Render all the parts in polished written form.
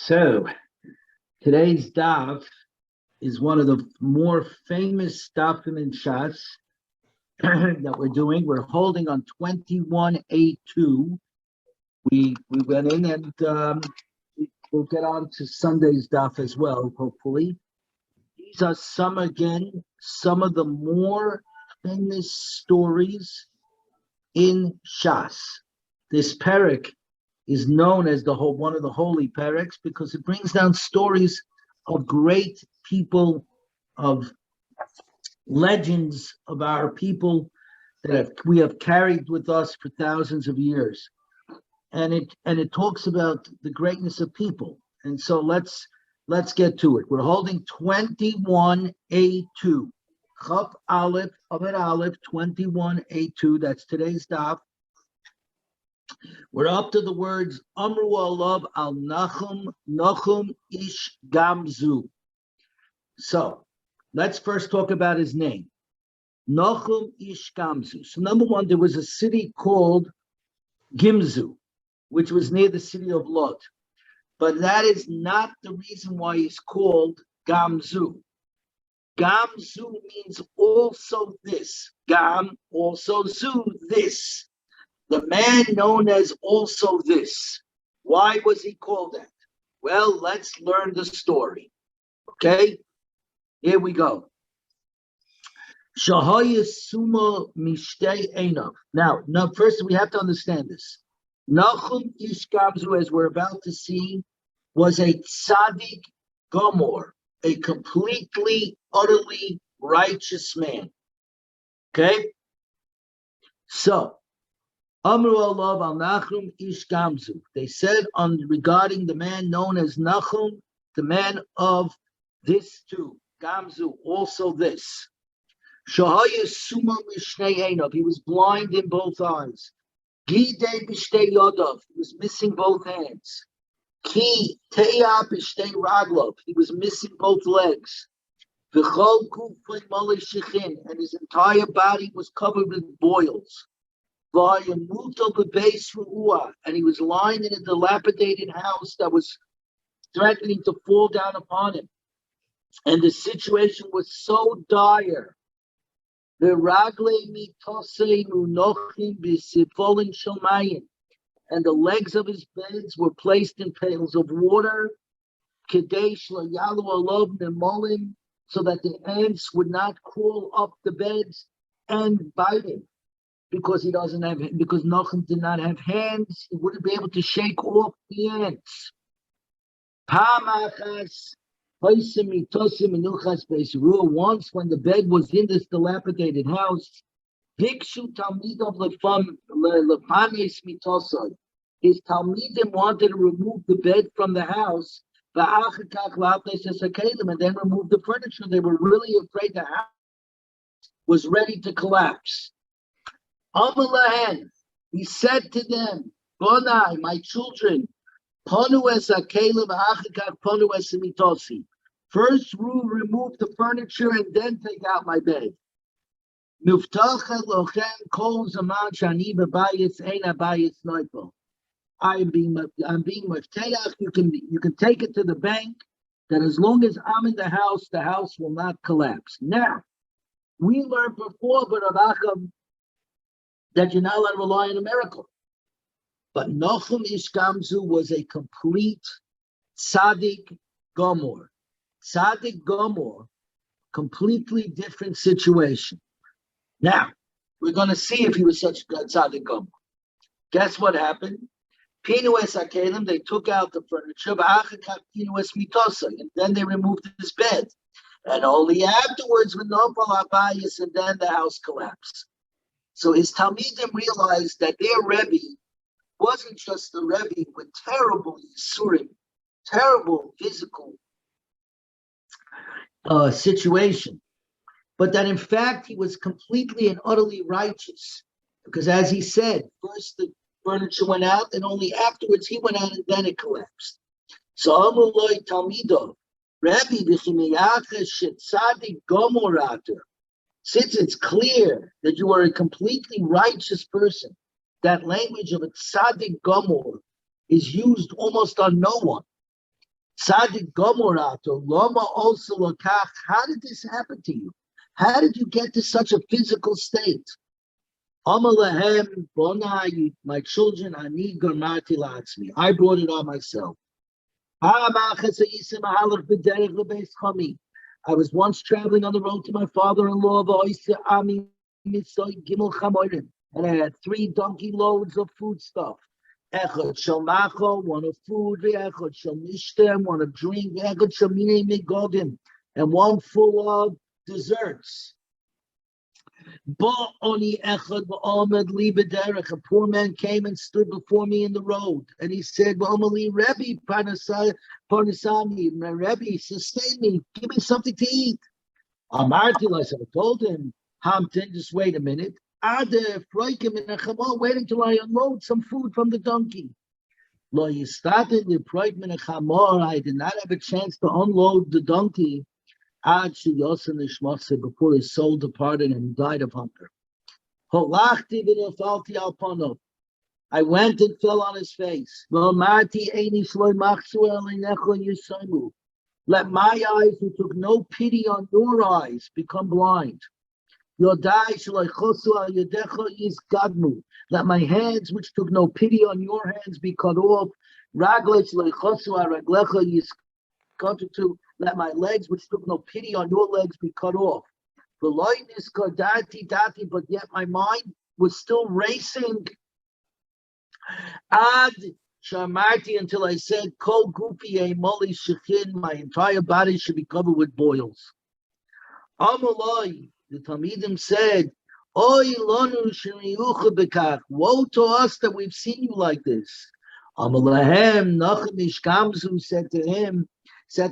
So today's daf is one of the more famous dafim in Shas that we're doing. We're holding on 21A2. We went in and we'll get on to Sunday's daf as well, hopefully. These are some of the more famous stories in Shas. This parak is known as one of the holy paraks because it brings down stories of great people, of legends of our people that we have carried with us for thousands of years, and it talks about the greatness of people. And so let's get to it. We're holding 21A2, Chaf Aleph Amid Aleph 21A2. That's today's daf. We're up to the words Amru Alav al Nachum Ish Gamzu. So let's first talk about his name. Nachum Ish Gamzu. So number one, there was a city called Gimzu, which was near the city of Lot. But that is not the reason why he's called Gamzu. Gamzu means also this. Gam, also zu, this. The man known as also this. Why was he called that? Well, let's learn the story. Okay? Here we go. Shahaya Suma Mishtei Einav. Now, first we have to understand this. Nachum Ish Gamzu, as we're about to see, was a tzaddik gomor, a completely, utterly righteous man. Okay? So, Amru Alav al Nachum Ish Gamzu. They said regarding the man known as Nachum, the man of this too, Gamzu, also this. Shahaya Suma Mishnei Einav. He was blind in both eyes. Gidei Bishtei Yodav. He was missing both hands. Ki Teya Bishtei Raglov. He was missing both legs. V'chol Kufay Malei Shechin. And his entire body was covered with boils. And he was lying in a dilapidated house that was threatening to fall down upon him. And the situation was so dire. And the legs of his beds were placed in pails of water, so that the ants would not crawl up the beds and bite him. Because Nachum did not have hands, he wouldn't be able to shake off the ants. Once, when the bed was in this dilapidated house, his Talmidim wanted to remove the bed from the house, and then remove the furniture. They were really afraid the house was ready to collapse. He said to them, Bonai, my children, first remove the furniture and then take out my bed. I'm being mafteach. You can take it to the bank that as long as I'm in the house will not collapse. Now, we learned before, but that you're not allowed to rely on a miracle. But Nachum Ish Gamzu was a complete tzaddik gomor. Tzaddik gomor, completely different situation. Now, we're going to see if he was such a tzaddik gomor. Guess what happened? Pinues hakelim, they took out the furniture, and then they removed his bed. And only afterwards, when Nopal Abayis, and then the house collapsed. So his Talmidim realized that their Rebbe wasn't just a Rebbe with terrible yisurim, terrible physical situation, but that in fact he was completely and utterly righteous. Because as he said, first the furniture went out, and only afterwards he went out, and then it collapsed. So Amuloi Talmido, Rebbe B'chimiyachas Shetzadik Gomorater. Since it's clear that you are a completely righteous person, that language of a tzaddik gomor is used almost on no one. Tzadik Gomorato, Loma also Lokach. How did this happen to you? How did you get to such a physical state? Amalahem Bonai, my children, Ani Garmati Latzmi. I brought it on myself. I was once traveling on the road to my father-in-law, and I had 3 donkey loads of foodstuff. Echad shel macho, one of food, echad shel mishtem, one of drink, echad shel minei migodim, and one full of desserts. A poor man came and stood before me in the road, and he said, Rebbe, Parnasani, my Rebbe, sustain me, give me something to eat. I told him, Hamten, just wait a minute. Wait until I unload some food from the donkey. I did not have a chance to unload the donkey before his soul departed and died of hunger. I went and fell on his face. Let my eyes, who took no pity on your eyes, become blind. Let my hands, which took no pity on your hands, be cut off. Let my legs, which took no pity on your legs, be cut off. But yet my mind was still racing. Ad Shamarti, until I said, Kol Gupi a Moli Shechin, my entire body should be covered with boils. Amalai, the Talmidim said, Oy lonu sheniyucha bekach. Woe to us that we've seen you like this. Amalahem Nachum Ishkamzu said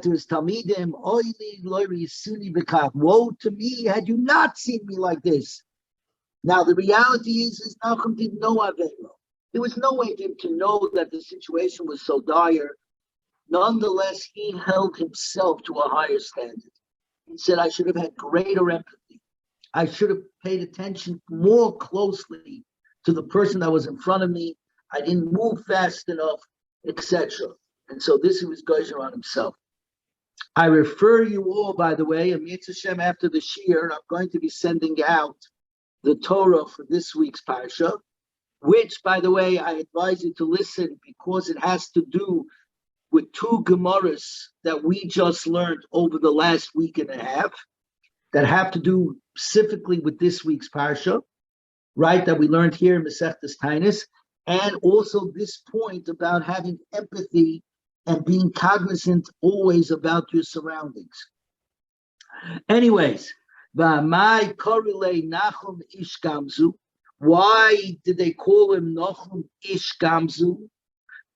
to his Talmidim, Oy li loiri suni bekach. Woe to me had you not seen me like this. Now the reality is Nachum didn't know Avera. There was no way for him to know that the situation was so dire. Nonetheless, he held himself to a higher standard. He said, I should have had greater empathy. I should have paid attention more closely to the person that was in front of me. I didn't move fast enough, etc. And so this was Geyser on himself. I refer you all, by the way, Amir Hashem, after the Shir, I'm going to be sending out the Torah for this week's Parsha, which, by the way, I advise you to listen because it has to do with 2 Gemaras that we just learned over the last week and a half that have to do specifically with this week's Parsha, right, that we learned here in Masechtas Taanis, and also this point about having empathy and being cognizant always about your surroundings. Anyways, V'amai korile Nachum Ish Gamzu. Why did they call him Nachum Ish Gamzu?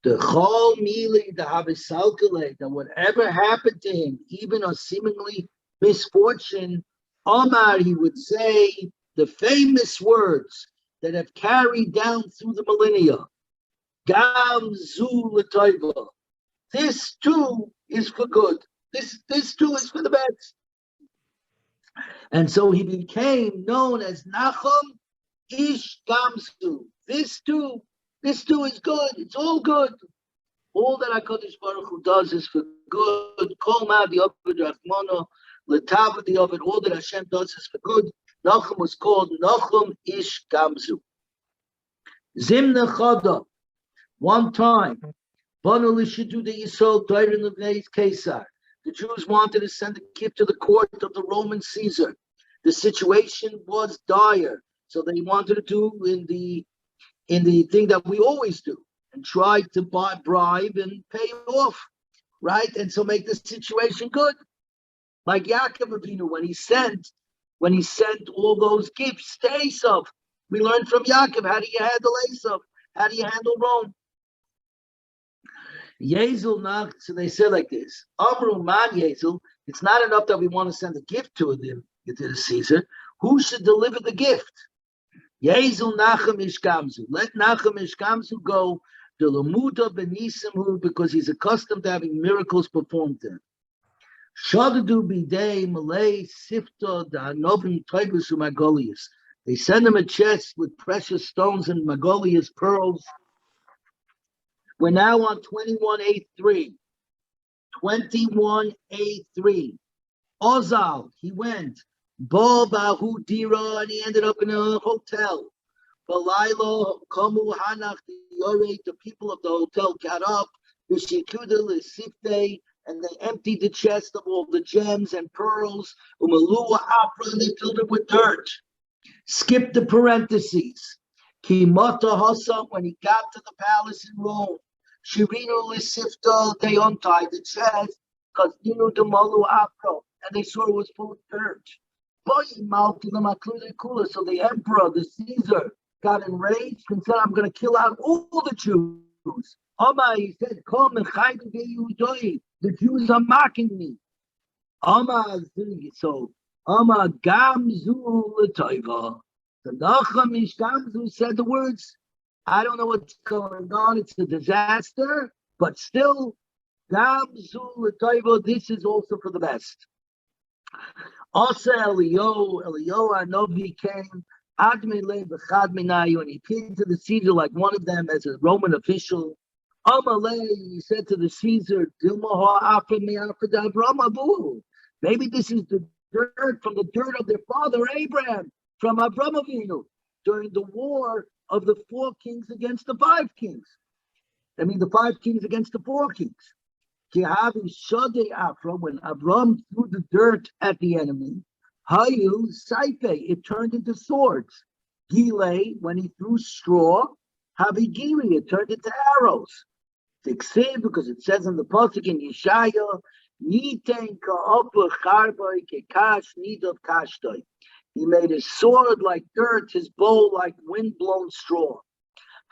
The Chol Mili, the Havisalkale, that whatever happened to him, even a seemingly misfortune, Omar, he would say the famous words that have carried down through the millennia. Gamzu l'toiva. This too is for good. This too is for the best. And so he became known as Nachum Ish Gamzu. This too is good. It's all good. All that HaKadosh Baruch Hu does is for good. Kol ma di'ovid Rachmana, l'tava di'ovid. All that Hashem does is for good. Nachum was called Nachum Ish Gamzu. Zimna Chada. One time, Banu l'shidu de Yisrael Dairin l'vnei Caesar. The Jews wanted to send a gift to the court of the Roman Caesar. The situation was dire, so they wanted to do in the thing that we always do and try to bribe and pay off, right? And so make the situation good. Like Yaakov Avinu, when he sent all those gifts to Esav, we learned from Yaakov, how do you handle Esav? How do you handle Rome? Yezel nach, so they said like this, Amru man Yezel, it's not enough that we want to send a gift to the Caesar. Who should deliver the gift? Yezel Nachum Ish Gamzu. Let Nachum Ish Gamzu go to Lamuda Benisimhu because he's accustomed to having miracles performed there. Shadadu Bidei Malay Sifta Danovim Tigris Magolius. They send him a chest with precious stones and Magolius pearls. We're now on 2183. 21:3. Ozal, he went. Bo Bahu Dira, and he ended up in a hotel. Balaylo Komu Hanach the people of the hotel got up, Vishikuda Lisifte, and they emptied the chest of all the gems and pearls, Umalua Opera, and they filled it with dirt. Skip the parentheses. Kimota Hossam, when he got to the palace in Rome, Shirino Lisifta, they untied the chest, because Dinu Demalu Opera, and they saw it was full of dirt. So the emperor, the Caesar, got enraged and said, I'm going to kill out all the Jews. He said, come and the Jews are mocking me. So Gamzu L'Toiva. The Nachum Ish Gamzu said the words, I don't know what's going on, it's a disaster, but still, Gamzu L'Toiva, this is also for the best. Also Eliyahu Hanavi came, Admele B'chad Minayu, and he appeared to the Caesar like one of them as a Roman official. Amalei, he said to the Caesar, maybe this is the dirt from the dirt of their father Abraham, from Abraham Avinu, during the war of the 4 kings against the 5 kings. I mean, the 5 kings against the 4 kings. When Abraham threw the dirt at the enemy, Hayu Saife, it turned into swords. Gile, when he threw straw, Havigiri, it turned into arrows. Tiksiv, because it says in the pasuk in Yeshaya, Niten ka'opa charboi kekash nidov kashtoi. He made his sword like dirt, his bow like wind-blown straw.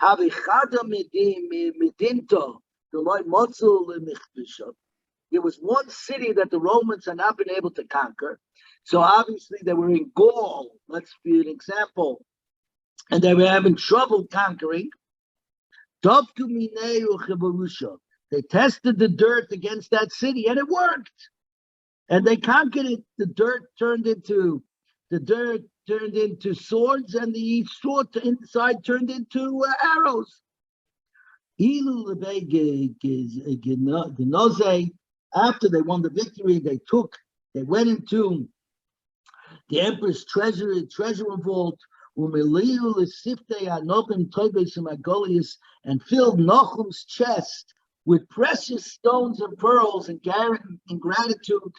Havichada midinto. There was one city that the Romans had not been able to conquer. So obviously they were in Gaul, let's be an example, and they were having trouble conquering. They tested the dirt against that city and it worked. And they conquered it. The dirt turned into swords, and the sword inside turned into arrows. After they won the victory, they went into the emperor's treasure vault, and filled Nachum's chest with precious stones and pearls in gratitude.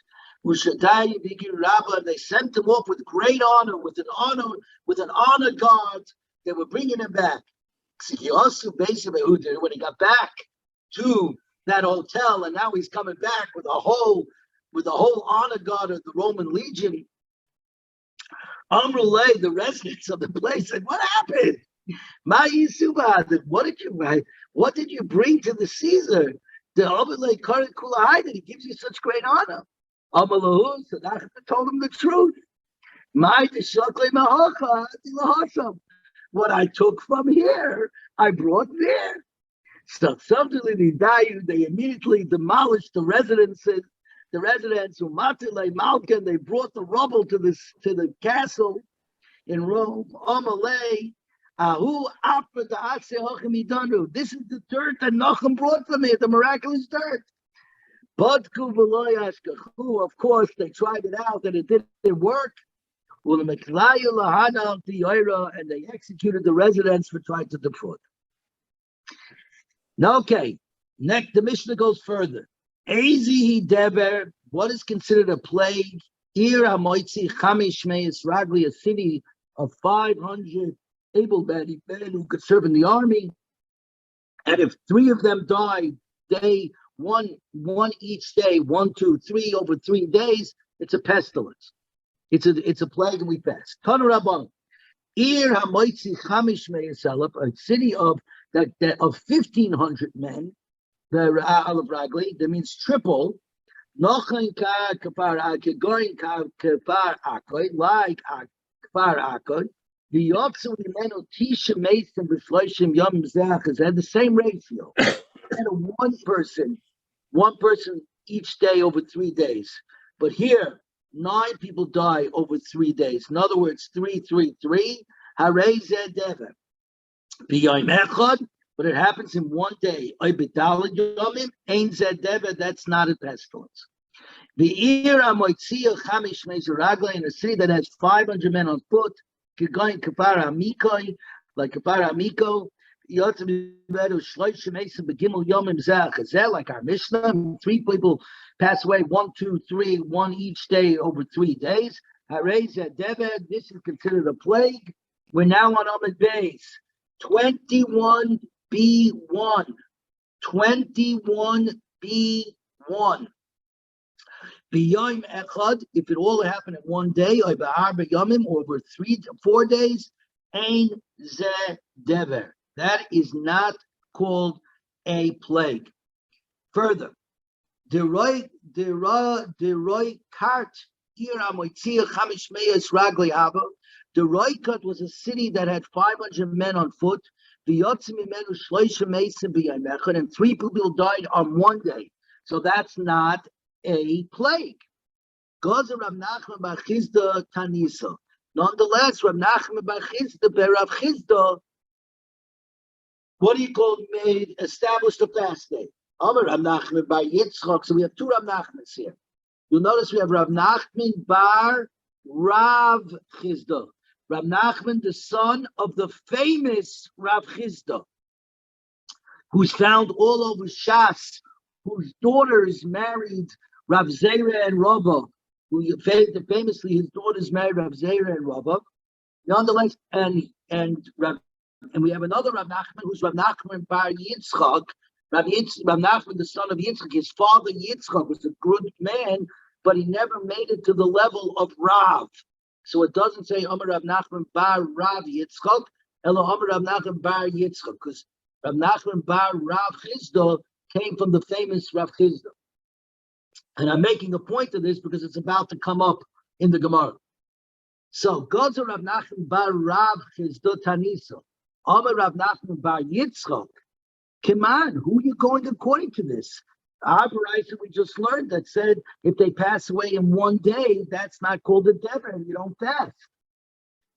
They sent him off with great honor, with an honor guard. They were bringing him back. When he got back to that hotel, and now he's coming back with the whole honor guard of the Roman legion. Amrulay, the residents of the place, said, "What happened? What did you bring to the Caesar? The Amrulay Karit Kulahai, that he gives you such great honor." Amalahu, so Nachman told him the truth. What I took from here, I brought there. Subsequently, they immediately demolished the residences. The residents who Matile Malkin, they brought the rubble to the castle in Rome. Amalei, this is the dirt that Nachum brought from it, the miraculous dirt. But of course, they tried it out and it didn't work. And they executed the residents for trying to defraud. Now, okay, next the Mishnah goes further. Ezi Deber, what is considered a plague? Ir Hamoitzi Chamish Meis Ragli, a city of 500 able-bodied men who could serve in the army. And if 3 of them died, one each day, 1, 2, 3 over 3 days, it's a pestilence. It's a plague, and we fast. Tanu Rabban, Ir Hamoitzi Chamish Meis, a city of 1,500 men. The Alav Ragli, that means triple. Nochan ka kapar akagoin ka kapar akoy, like kapar akoy. The Yotsu Imenu Tisha Mason B'Shloshim Yom Zachas had the same ratio. And one person each day over 3 days. But here, 9 people die over 3 days. In other words, 3, 3, 3. Harei Zeh Dever. B'Yom Echad. but it happens in one day. That's not a pestilence. The in a city that has 500 men on foot, like Kapara Miko, like our Mishnah, 3 people pass away, 1, 2, 3, 1 each day over 3 days. This is considered a plague. We're now on Amid Base 21b1. 21b1. B'yom echad, if it all happened in one day, or b'arba yomim, or over 3 to 4 days, ein ze dever. That is not called a plague. Further, deroi kart ir amoitzia chamish meyas ragli hava. Deroi kart was a city that had 500 men on foot. V'yotzim imenu shloisha mesim b'yom echad, and 3 people died on one day. So that's not a plague. Gozer Rav Nachman bar Chizda Tanisa. Nonetheless, Rav Nachman bar Chizda Rav Chizda, what do you call made established a fast day? Amar Rav Nachman bar Yitzchak. So we have 2 Rav Nachmans here. You'll notice we have Rav Nachman bar Rav Chizda. Rav Nachman, the son of the famous Rav Chizda, who's found all over Shas, whose daughters married Rav Zera and Rava, who famously his daughters married Rav Zera and Rava. Nonetheless, and we have another Rav Nachman, who's Rav Nachman bar Yitzchak. Rav Nachman, the son of Yitzchak, his father Yitzchak was a good man, but he never made it to the level of Rav. So it doesn't say Amar Rav Nachman bar Rav Yitzchak, Elo Amar Rav Nachman bar Yitzchak, because Rav Nachman bar Rav Chizda came from the famous Rav Chizda. And I'm making a point of this because it's about to come up in the Gemara. So, Gozer Rav Nachman bar Rav Chizda Tanisa, Amar Rav Nachman bar Yitzchak. Come on, who are you going according to this? Our Baraita we just learned that said if they pass away in one day, that's not called a dever, and you don't fast.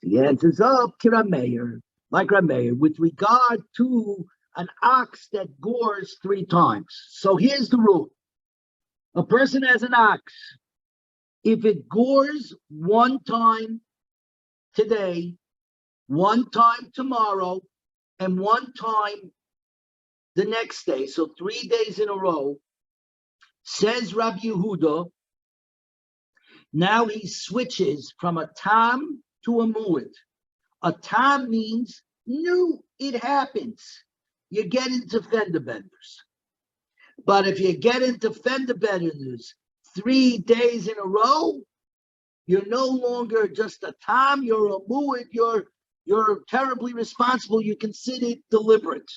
The answer's up, Kirameir, like Rameir, with regard to an ox that gores 3 times. So here's the rule. A person has an ox. If it gores 1 time today, 1 time tomorrow, and 1 time the next day, so 3 days in a row, says Rabbi Yehuda, now he switches from a tam to a mu'id. A tam means new, it happens. You get into fender benders. But if you get into fender benders 3 days in a row, you're no longer just a tam, you're a mu'id, you're terribly responsible, you consider it deliberate.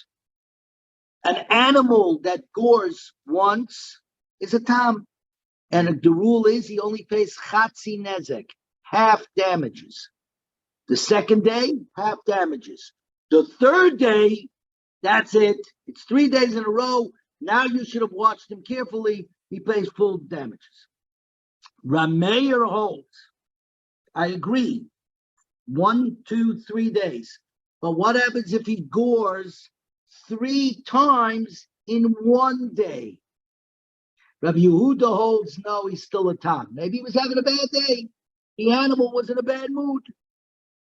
An animal that gores once is a tam. And the rule is he only pays chatzi nezek, half damages. The second day, half damages. The third day, that's it. It's 3 days in a row. Now you should have watched him carefully. He pays full damages. Rameir holds. I agree. 1, 2, 3 days. But what happens if he gores 3 times in 1 day? Rabbi Yehuda holds no, he's still a tam. Maybe he was having a bad day. The animal was in a bad mood.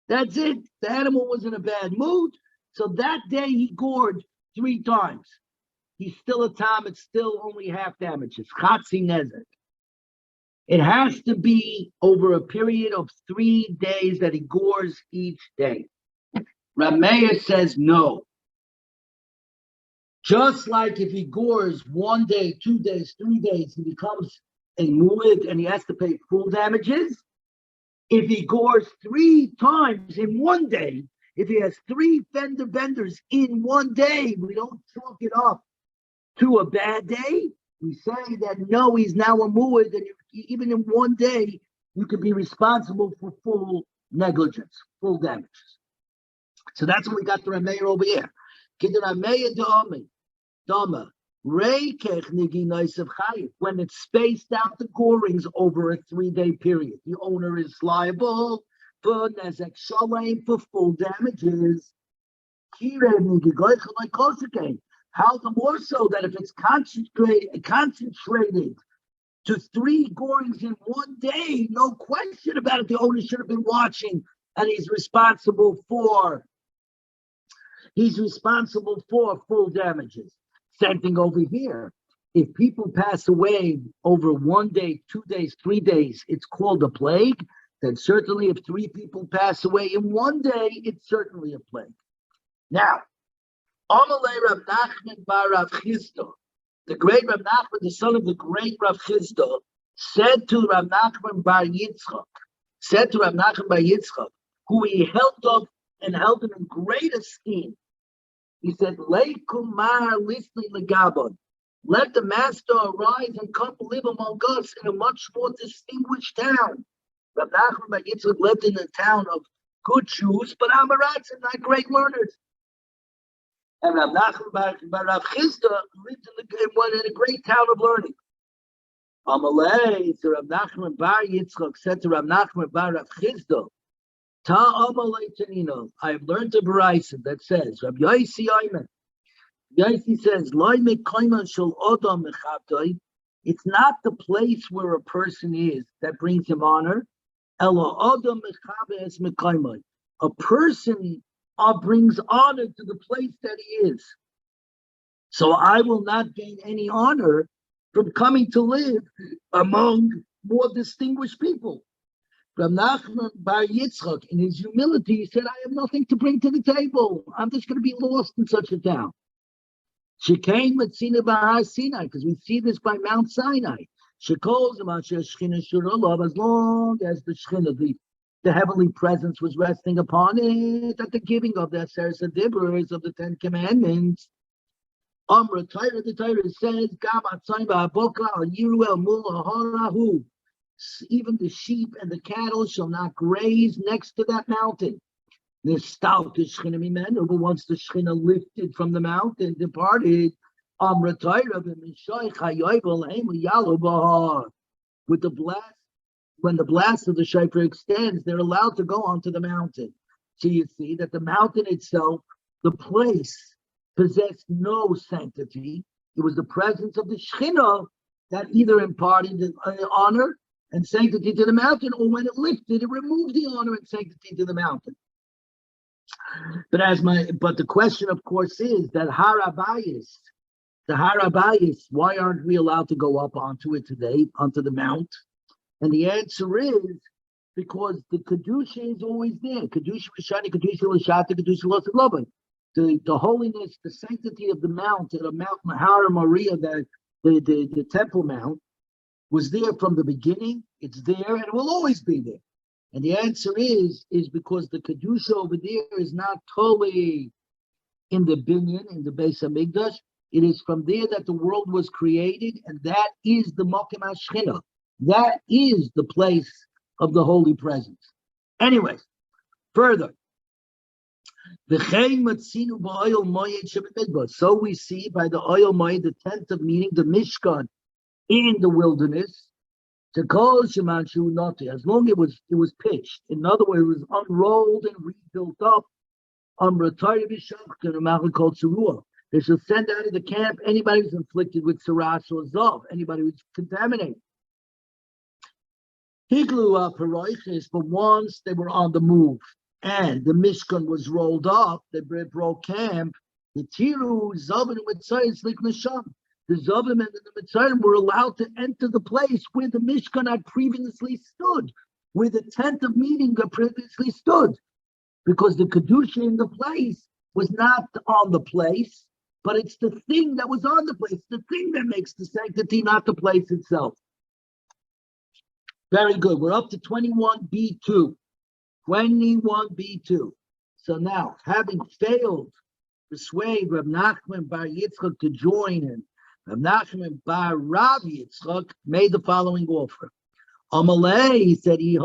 That's it. The animal was in a bad mood. So that day he gored 3 times. He's still a tam. It's still only half damages. Chatzi nezek. It has to be over a period of 3 days that he gores each day. Rameir says no. Just like if he gores 1 day, 2 days, 3 days, he becomes a mu'id and he has to pay full damages. If he gores 3 times in 1 day, if he has 3 fender benders in 1 day, we don't chalk it up to a bad day. We say that no, he's now a mu'id, and even in 1 day, you could be responsible for full negligence, full damages. So that's what we got the Rameir over here. When it's spaced out the gorings over a 3-day period, the owner is liable for nezek shalem, for full damages. How the more so that if it's concentrated to 3 goings in one day, no question about it, the owner should have been watching, and he's responsible for full damages. Same thing over here. If people pass away over 1 day, 2 days, 3 days, it's called a plague. Then certainly if 3 people pass away in 1 day, it's certainly a plague. Now, Amalei Rav Nachman bar Rav Chisda, the great Rav Nachman, the son of the great Rav Chisda, said to Rav Nachman bar Yitzchak, who he held up and held him in great esteem. He said, Lei kumar listening legabon. Let the master arise and come live among us in a much more distinguished town. Rav Nachman bar Yitzchak lived in a town of good Jews, but Amoratzim, not great learners. And Rav Nachman bar Rav Chisda lived in a great town of learning. Amalei, so Rav Nachman bar Yitzchak said to Rav Nachman bar Rav Chisda, Ta Amalei Tanino, I have learned a Baraisa that says, Rav Yosi Ayman, Yosi says, Loi mekayman shel odam mechatoi, it's not the place where a person is that brings him honor. Elo odam mechaves mekaymai, a person brings honor to the place that he is. So I will not gain any honor from coming to live among more distinguished people. Rav Nachman bar Yitzchak, in his humility, he said, I have nothing to bring to the table. I'm just going to be lost in such a town. She came with Sinai, because we see this by Mount Sinai. She calls him as long as the Shekhinah, the heavenly presence was resting upon it at the giving of the Aseret Dibros of the 10 Commandments. The Torah says, even the sheep and the cattle shall not graze next to that mountain. But once the Shekhinah lifted from the mountain, departed, with the blast, when the blast of the shofar extends, they're allowed to go onto the mountain. So you see that the mountain itself, the place, possessed no sanctity. It was the presence of the Shekhinah that either imparted honor and sanctity to the mountain, or when it lifted, it removed the honor and sanctity to the mountain. But the question, of course, is that the Harabayis, why aren't we allowed to go up onto it today, onto the mount? And the answer is because the Kedusha is always there. Kedusha Rishani, Kedusha Lashata, Kedusha Losad. The holiness, the sanctity of the Mount Mahara Maria, the Temple Mount, was there from the beginning. It's there and it will always be there. And the answer is because the Kedusha over there is not totally in the Binyan, in the Beis HaMikdash. It is from there that the world was created, and that is the Mokem HaShechina. That is the place of the holy presence. Anyways, further. So we see by the oil moed, the tent of meeting, the Mishkan in the wilderness, to call Sheman Shunati, as long as it was pitched. In other words, it was unrolled and rebuilt up. They shall send out of the camp anybody who's inflicted with Saras or Zav, anybody who's contaminated. Higlu Paroiches, but once they were on the move and the Mishkan was rolled up, they broke camp. The Tiru, Zavim, and Mitzrayim, Slik Nasham. The Zavim and the Mitzrayim were allowed to enter the place where the Mishkan had previously stood, where the tent of meeting had previously stood, because the Kedusha in the place was not on the place, but it's the thing that was on the place, the thing that makes the sanctity, not the place itself. Very good. We're up to 21b2. 21b2. So now, having failed to persuade Rav Nachman bar Yitzchak to join him, Rav Nachman bar Rav Yitzchak made the following offer. Amalei, he said, in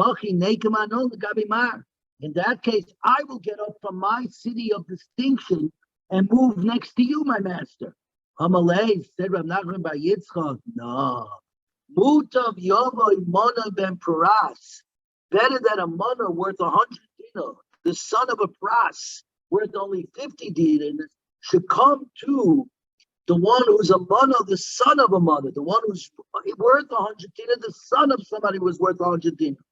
that case, I will get up from my city of distinction and move next to you, my master. Amalei, said Rav Nachman bar Yitzchak, no. Mutav Yomi Mana ben Paras, better than a mana worth 100 dinar, the son of a pras. worth only 50 dinas should come to the one who's a mana, the son of a mana, the one who's worth 100 dinas, the son of somebody who was worth 100 dinas.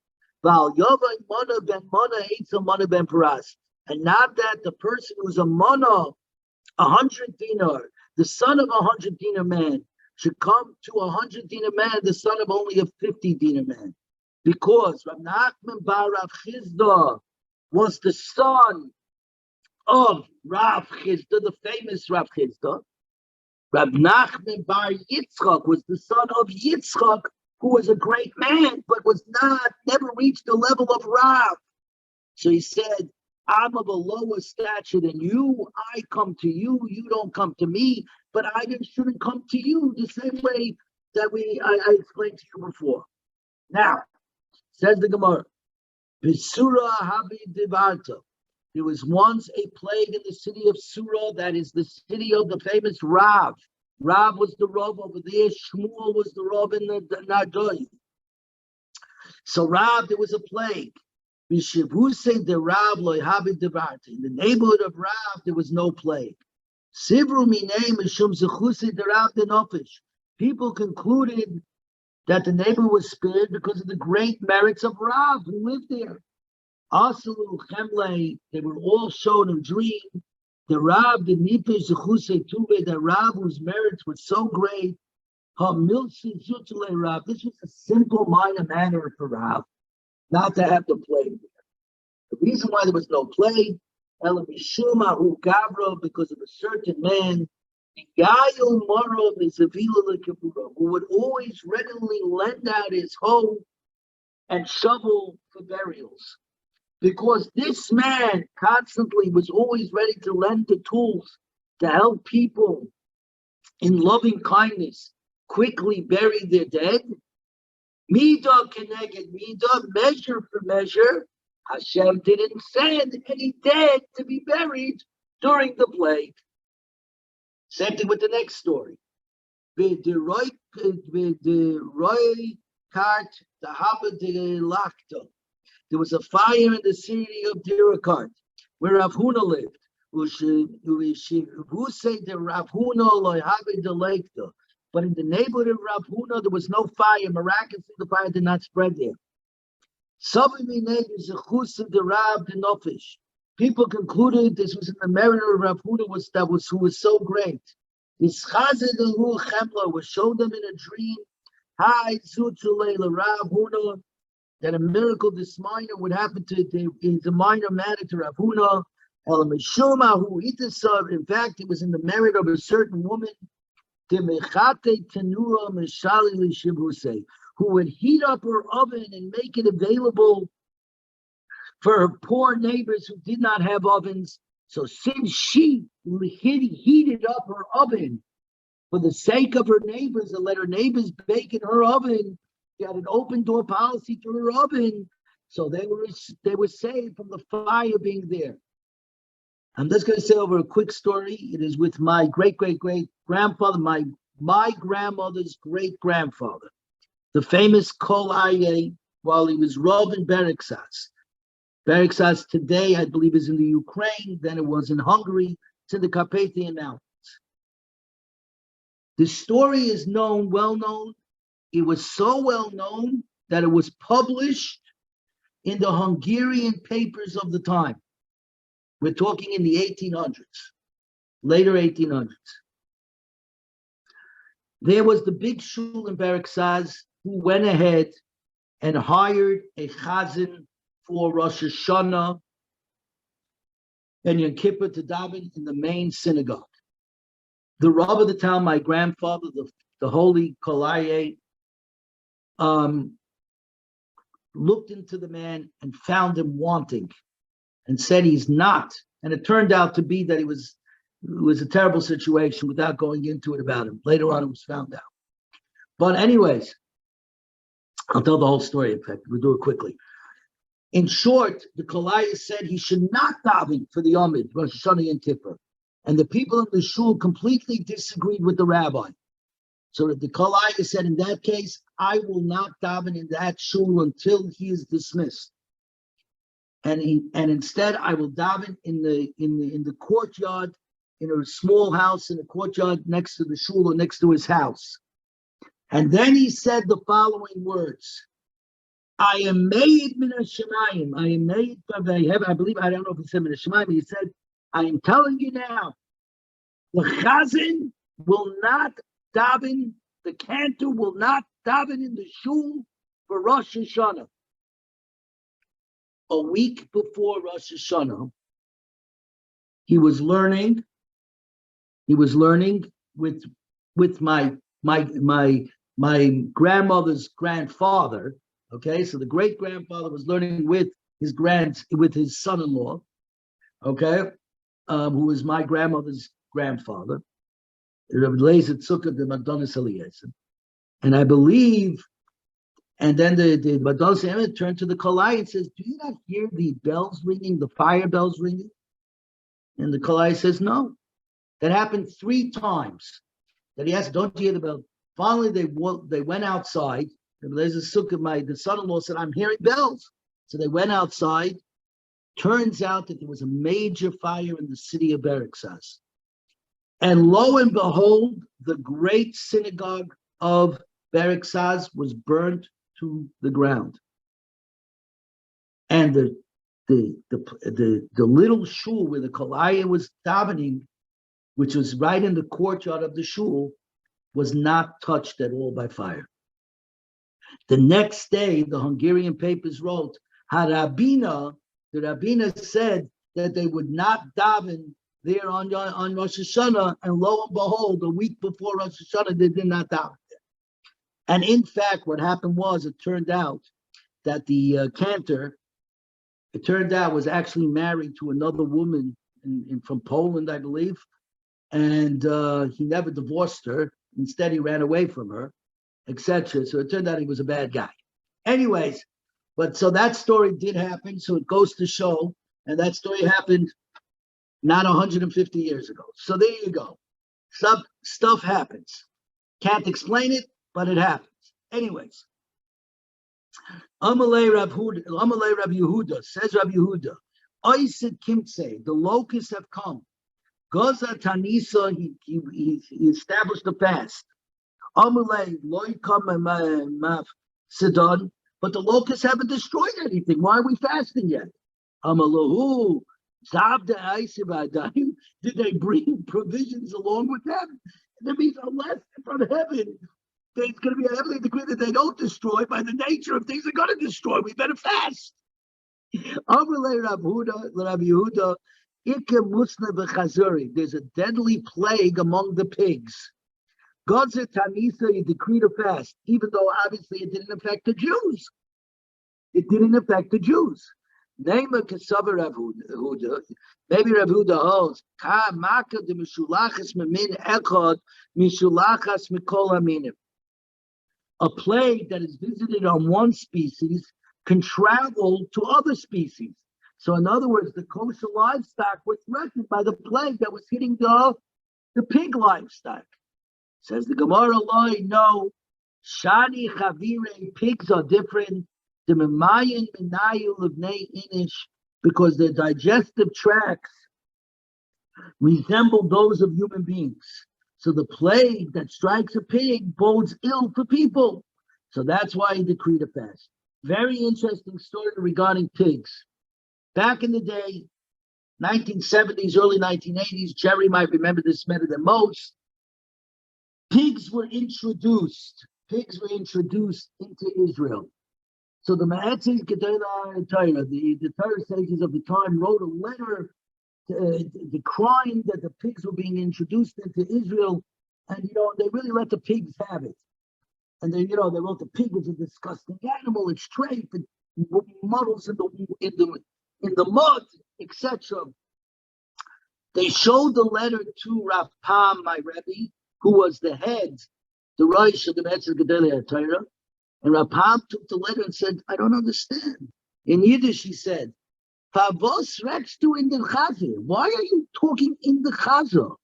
Val Yava mana ben mana hates a mana ben paras. And not that the person who's a mana, 100 dinar, the son of 100 dinar man, should come to 100 dinar man, the son of only a 50 dinar man. Because Rav Nachman bar Rav Chizda was the son of Rav Chizda, the famous Rav Chizda. Rav Nachman bar Yitzchak was the son of Yitzchak, who was a great man, but never reached the level of Rav. So he said, I'm of a lower stature than you. I come to you. You don't come to me. But I shouldn't come to you the same way that I explained to you before. Now, says the Gemara, Besura Habi Devarta. There was once a plague in the city of Surah, that is the city of the famous Rav. Rav was the Rav over there. Shmuel was the Rav in the Nadoy. So Rav, there was a plague. In the neighborhood of Rav, there was no plague. People concluded that the neighborhood was spared because of the great merits of Rav who lived there. They were all shown in dream. The Rav, the Rav whose merits were so great. This was a simple minor matter for Rav not to have the plague. The reason why there was no plague, because of a certain man, who would always readily lend out his hoe and shovel for burials. Because this man constantly was always ready to lend the tools to help people in loving kindness quickly bury their dead. Midah keneged midah, measure for measure. Hashem didn't send any dead to be buried during the plague. Same thing with the next story. There was a fire in the city of Dirakart, where Rav Huna lived. But in the neighborhood of Rav Huna, there was no fire. Miraculously, the fire did not spread there. People concluded this was in the merit of Rav Huna, who was so great. Was showed them in a dream. Rav Huna, that a miracle, this minor would happen to the minor matter to Rav Huna. In fact, it was in the merit of a certain woman, who would heat up her oven and make it available for her poor neighbors who did not have ovens. So since she heated up her oven for the sake of her neighbors and let her neighbors bake in her oven, she had an open door policy to her oven, so they were saved from the fire being there. I'm just going to say over a quick story. It is with my great-great-great-grandfather, my grandmother's great-grandfather, the famous Kol Aryeh, while he was Rav in Berexas. Berexas today, I believe, is in the Ukraine. Then it was in Hungary. It's in the Carpathian Mountains. The story is well known. It was so well known that it was published in the Hungarian papers of the time. We're talking in the 1800s, later 1800s. There was the big shul in Berexas who went ahead and hired a chazan for Rosh Hashanah and Yom Kippur to daven in the main synagogue. The Rav of the town, my grandfather, the holy Kol Aryeh, looked into the man and found him wanting and said he's not. And it turned out to be that it was a terrible situation without going into it about him. Later on, it was found out. But anyways, I'll tell the whole story. In fact, we'll do it quickly. In short, the Kol Aryeh said he should not daven for the Yomid, Rosh Hashanah and Kippur. And the people in the shul completely disagreed with the rabbi. So the Kol Aryeh said, in that case, I will not daven in that shul until he is dismissed. and instead I will daven in the courtyard, in a small house in the courtyard next to the shul or next to his house. And then he said the following words: I am made min hashemayim. I am made by heaven. I believe, I don't know if he said min hashemayim. He said, I am telling you now, the chazan will not daven, the cantor will not daven in the shul for Rosh Hashanah. A week before Rosh Hashanah, he was learning with my grandmother's grandfather. Okay, so the great grandfather was learning with his son-in-law, okay, who was my grandmother's grandfather, and I believe. And then the Badal Semet turned to the Kalai and says, do you not hear the bells ringing, the fire bells ringing? And the Kalai says, no. That happened 3 times. That he asked, don't you hear the bell? Finally, they went outside. There's a sukkah, the son-in-law said, I'm hearing bells. So they went outside. Turns out that there was a major fire in the city of Berexas. And lo and behold, the great synagogue of Berexas was burnt to the ground, and the little shul where the Kalaya was davening, which was right in the courtyard of the shul, was not touched at all by fire. The next day, the Hungarian papers wrote, the Rabbina said that they would not daven there on Rosh Hashanah, and lo and behold, a week before Rosh Hashanah, they did not daven. And in fact, what happened was, it turned out that the cantor, was actually married to another woman from Poland, I believe, and he never divorced her. Instead, he ran away from her, etc. So it turned out he was a bad guy. Anyways, but so that story did happen. So it goes to show, and that story happened not 150 years ago. So there you go. Stuff happens. Can't explain it, but it happens. Anyways, Amalei Rav Yehuda, says Rav Yehuda, Oisid Kimtse, the locusts have come. Goza Tanisa, he established a fast. Amalei Loi Kam Sidon, but the locusts haven't destroyed anything. Why are we fasting yet? Amalahu, Zabda Aisivadaim, did they bring provisions along with them? That means unless from heaven there's going to be a heavenly decree that they don't destroy, by the nature of things they're going to destroy, we better fast. There's a deadly plague among the pigs. God said, Tanisa, he decreed a fast, even though obviously it didn't affect the Jews. It didn't affect the Jews. Name a Kasava Rav Huda. Maybe Rav Huda holds Ka Maka de Mishulachas Memin Echad Mishulachas Mikol Aminim. A plague that is visited on one species can travel to other species. So, in other words, the kosher livestock were threatened by the plague that was hitting the pig livestock. Says the Gemara, no, Shani Chavire, pigs are different. The Memayin Minayu Livnei Inish, because their digestive tracts resemble those of human beings. So the plague that strikes a pig bodes ill for people. So that's why he decreed a fast. Very interesting story regarding pigs. Back in the day, 1970s, early 1980s, Jerry might remember this better than most. Pigs were introduced into Israel. So the Ma'atzis Gedolei Torah, the Torah sages of the time, wrote a letter decrying that the pigs were being introduced into Israel, and they really let the pigs have it. And they wrote the pig is a disgusting animal, it's trafe, it muddles in the mud, etc. They showed the letter to Rav Pam, my Rebbe, who was the head, the Rosh of the Ma'atzis Gedolei Torah. And Rav Pam took the letter and said, I don't understand. In Yiddish, he said, Favos redst du in the Chazer? Why are you talking in the Chazer?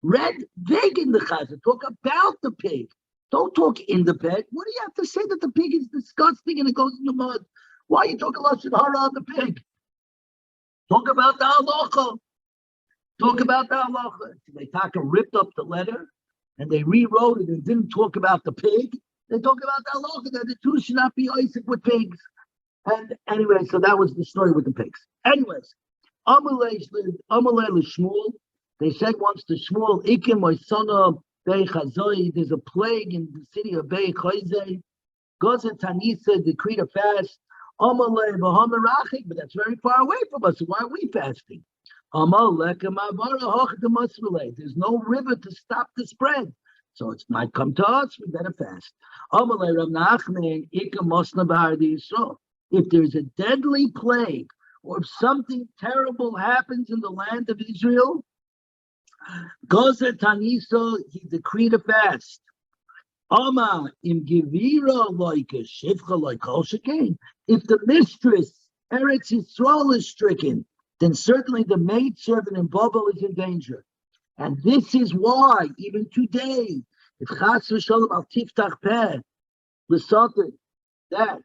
Red veg in the Chazer. Talk about the pig. Don't talk in the pig. What do you have to say that the pig is disgusting and it goes in the mud? Why are you talking Lashon Hara on the pig? Talk about the halacha. Talk about the halacha. They ripped up the letter and they rewrote it and didn't talk about the pig. They talk about the halacha that the two should not be Isaac with pigs. And anyway, so that was the story with the pigs. Anyways, Amalei Shmuel. They said once to Shmuel, Ikim my son of Bei Chazoi, there's a plague in the city of Bei Chazoi. Gaza Tanisa decreed a fast. Amalei Bahamarachik, but that's very far away from us. So why are we fasting? There's no river to stop the spread. So it might come to us, we better fast. If there's a deadly plague or if something terrible happens in the land of Israel, Gozer Taniso, he decreed a fast. Ama im gevira like a shivcha like all shekain. If the mistress Eretz Yisrael is stricken, then certainly the maidservant in Babel is in danger. And this is why, even today, if Chas v'Shalom al tiftach peh l'satan, that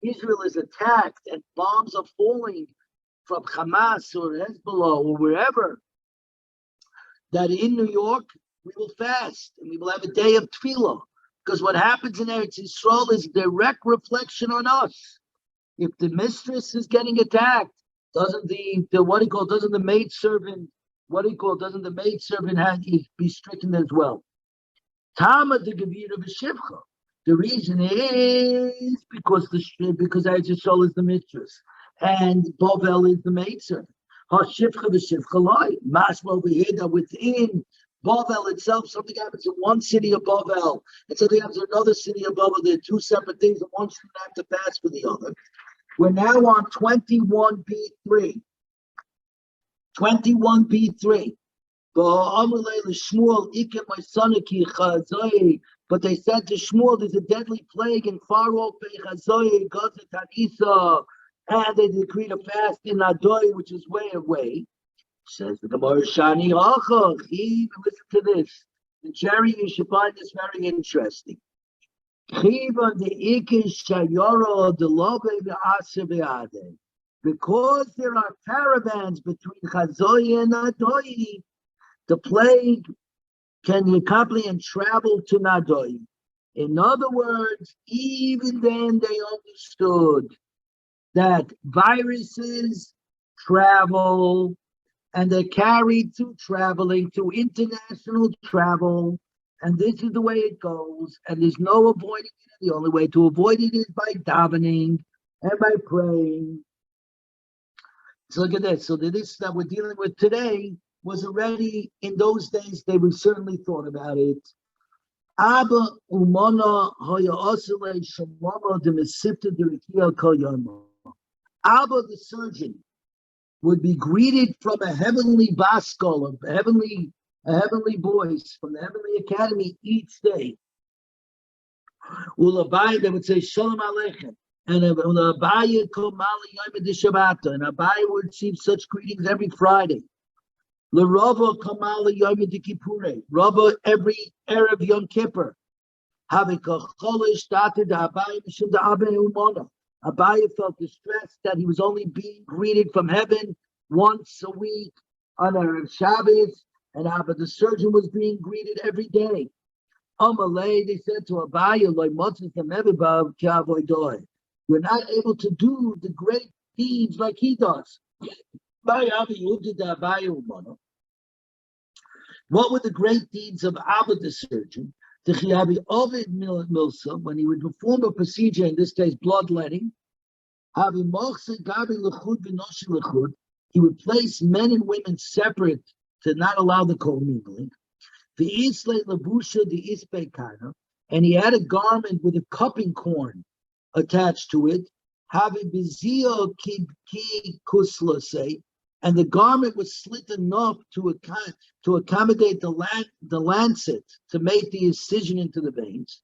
Israel is attacked and bombs are falling from Hamas or Hezbollah or wherever, that in New York we will fast and we will have a day of tefillah, because what happens in Eretz Yisrael is direct reflection on us. If the mistress is getting attacked, doesn't the maidservant be stricken as well? Tama the Gevira v'Shivcha. The reason is because Eretz Yisrael is the mistress and Bavel is the maidservant. HaShivcha v'Shivcha lai. Masma over here that within Bavel itself, something happens in one city of Bavel, and something happens in another city of Bavel. They're two separate things, and one shouldn't have to pass for the other. We're now on 21b3. 21b3. But they said to Shmuel, there's a deadly plague in far off Bechazoy, Gaza Tanisa, and they decreed a fast in Adoi, which is way away. Says the Gemara Shani Hacha. Listen to this. And Jerry, you should find this very interesting. Because there are caravans between Chazoy and Nadoi, the plague can accompany and travel to Nadoi. In other words, even then they understood that viruses travel and they're carried through traveling, through international travel. And this is the way it goes. And there's no avoiding it. The only way to avoid it is by davening and by praying. So look at this. So this that we're dealing with today was already, in those days, they would certainly thought about it. Abba umana hoya osile shamama de mesipta de rikia kol yama. Abba, the surgeon, would be greeted from a heavenly baskol, a heavenly voice from the heavenly academy each day. Ulabai, they would say Shalom Aleichem, and Ulabai Komali Yom Shabbat, and Abai would receive such greetings every Friday. L'Rava Komali Yom Kippurei, Rava every Erev Yom Kippur. Havika Cholish started Abai Mishum Abai Umana. Abai felt distressed that he was only being greeted from heaven once a week on Erev Shabbos. And Abba, the surgeon, was being greeted every day. Amalei, they said to Abaya, we're not able to do the great deeds like he does. What were the great deeds of Abba, the surgeon? When he would perform a procedure, in this case, bloodletting, he would place men and women separate to not allow the commingling. The Islay Labusha, the Ispekana, and he had a garment with a cupping corn attached to it. Havibizio ki kuslase, and the garment was slit enough to accommodate the lancet to make the incision into the veins.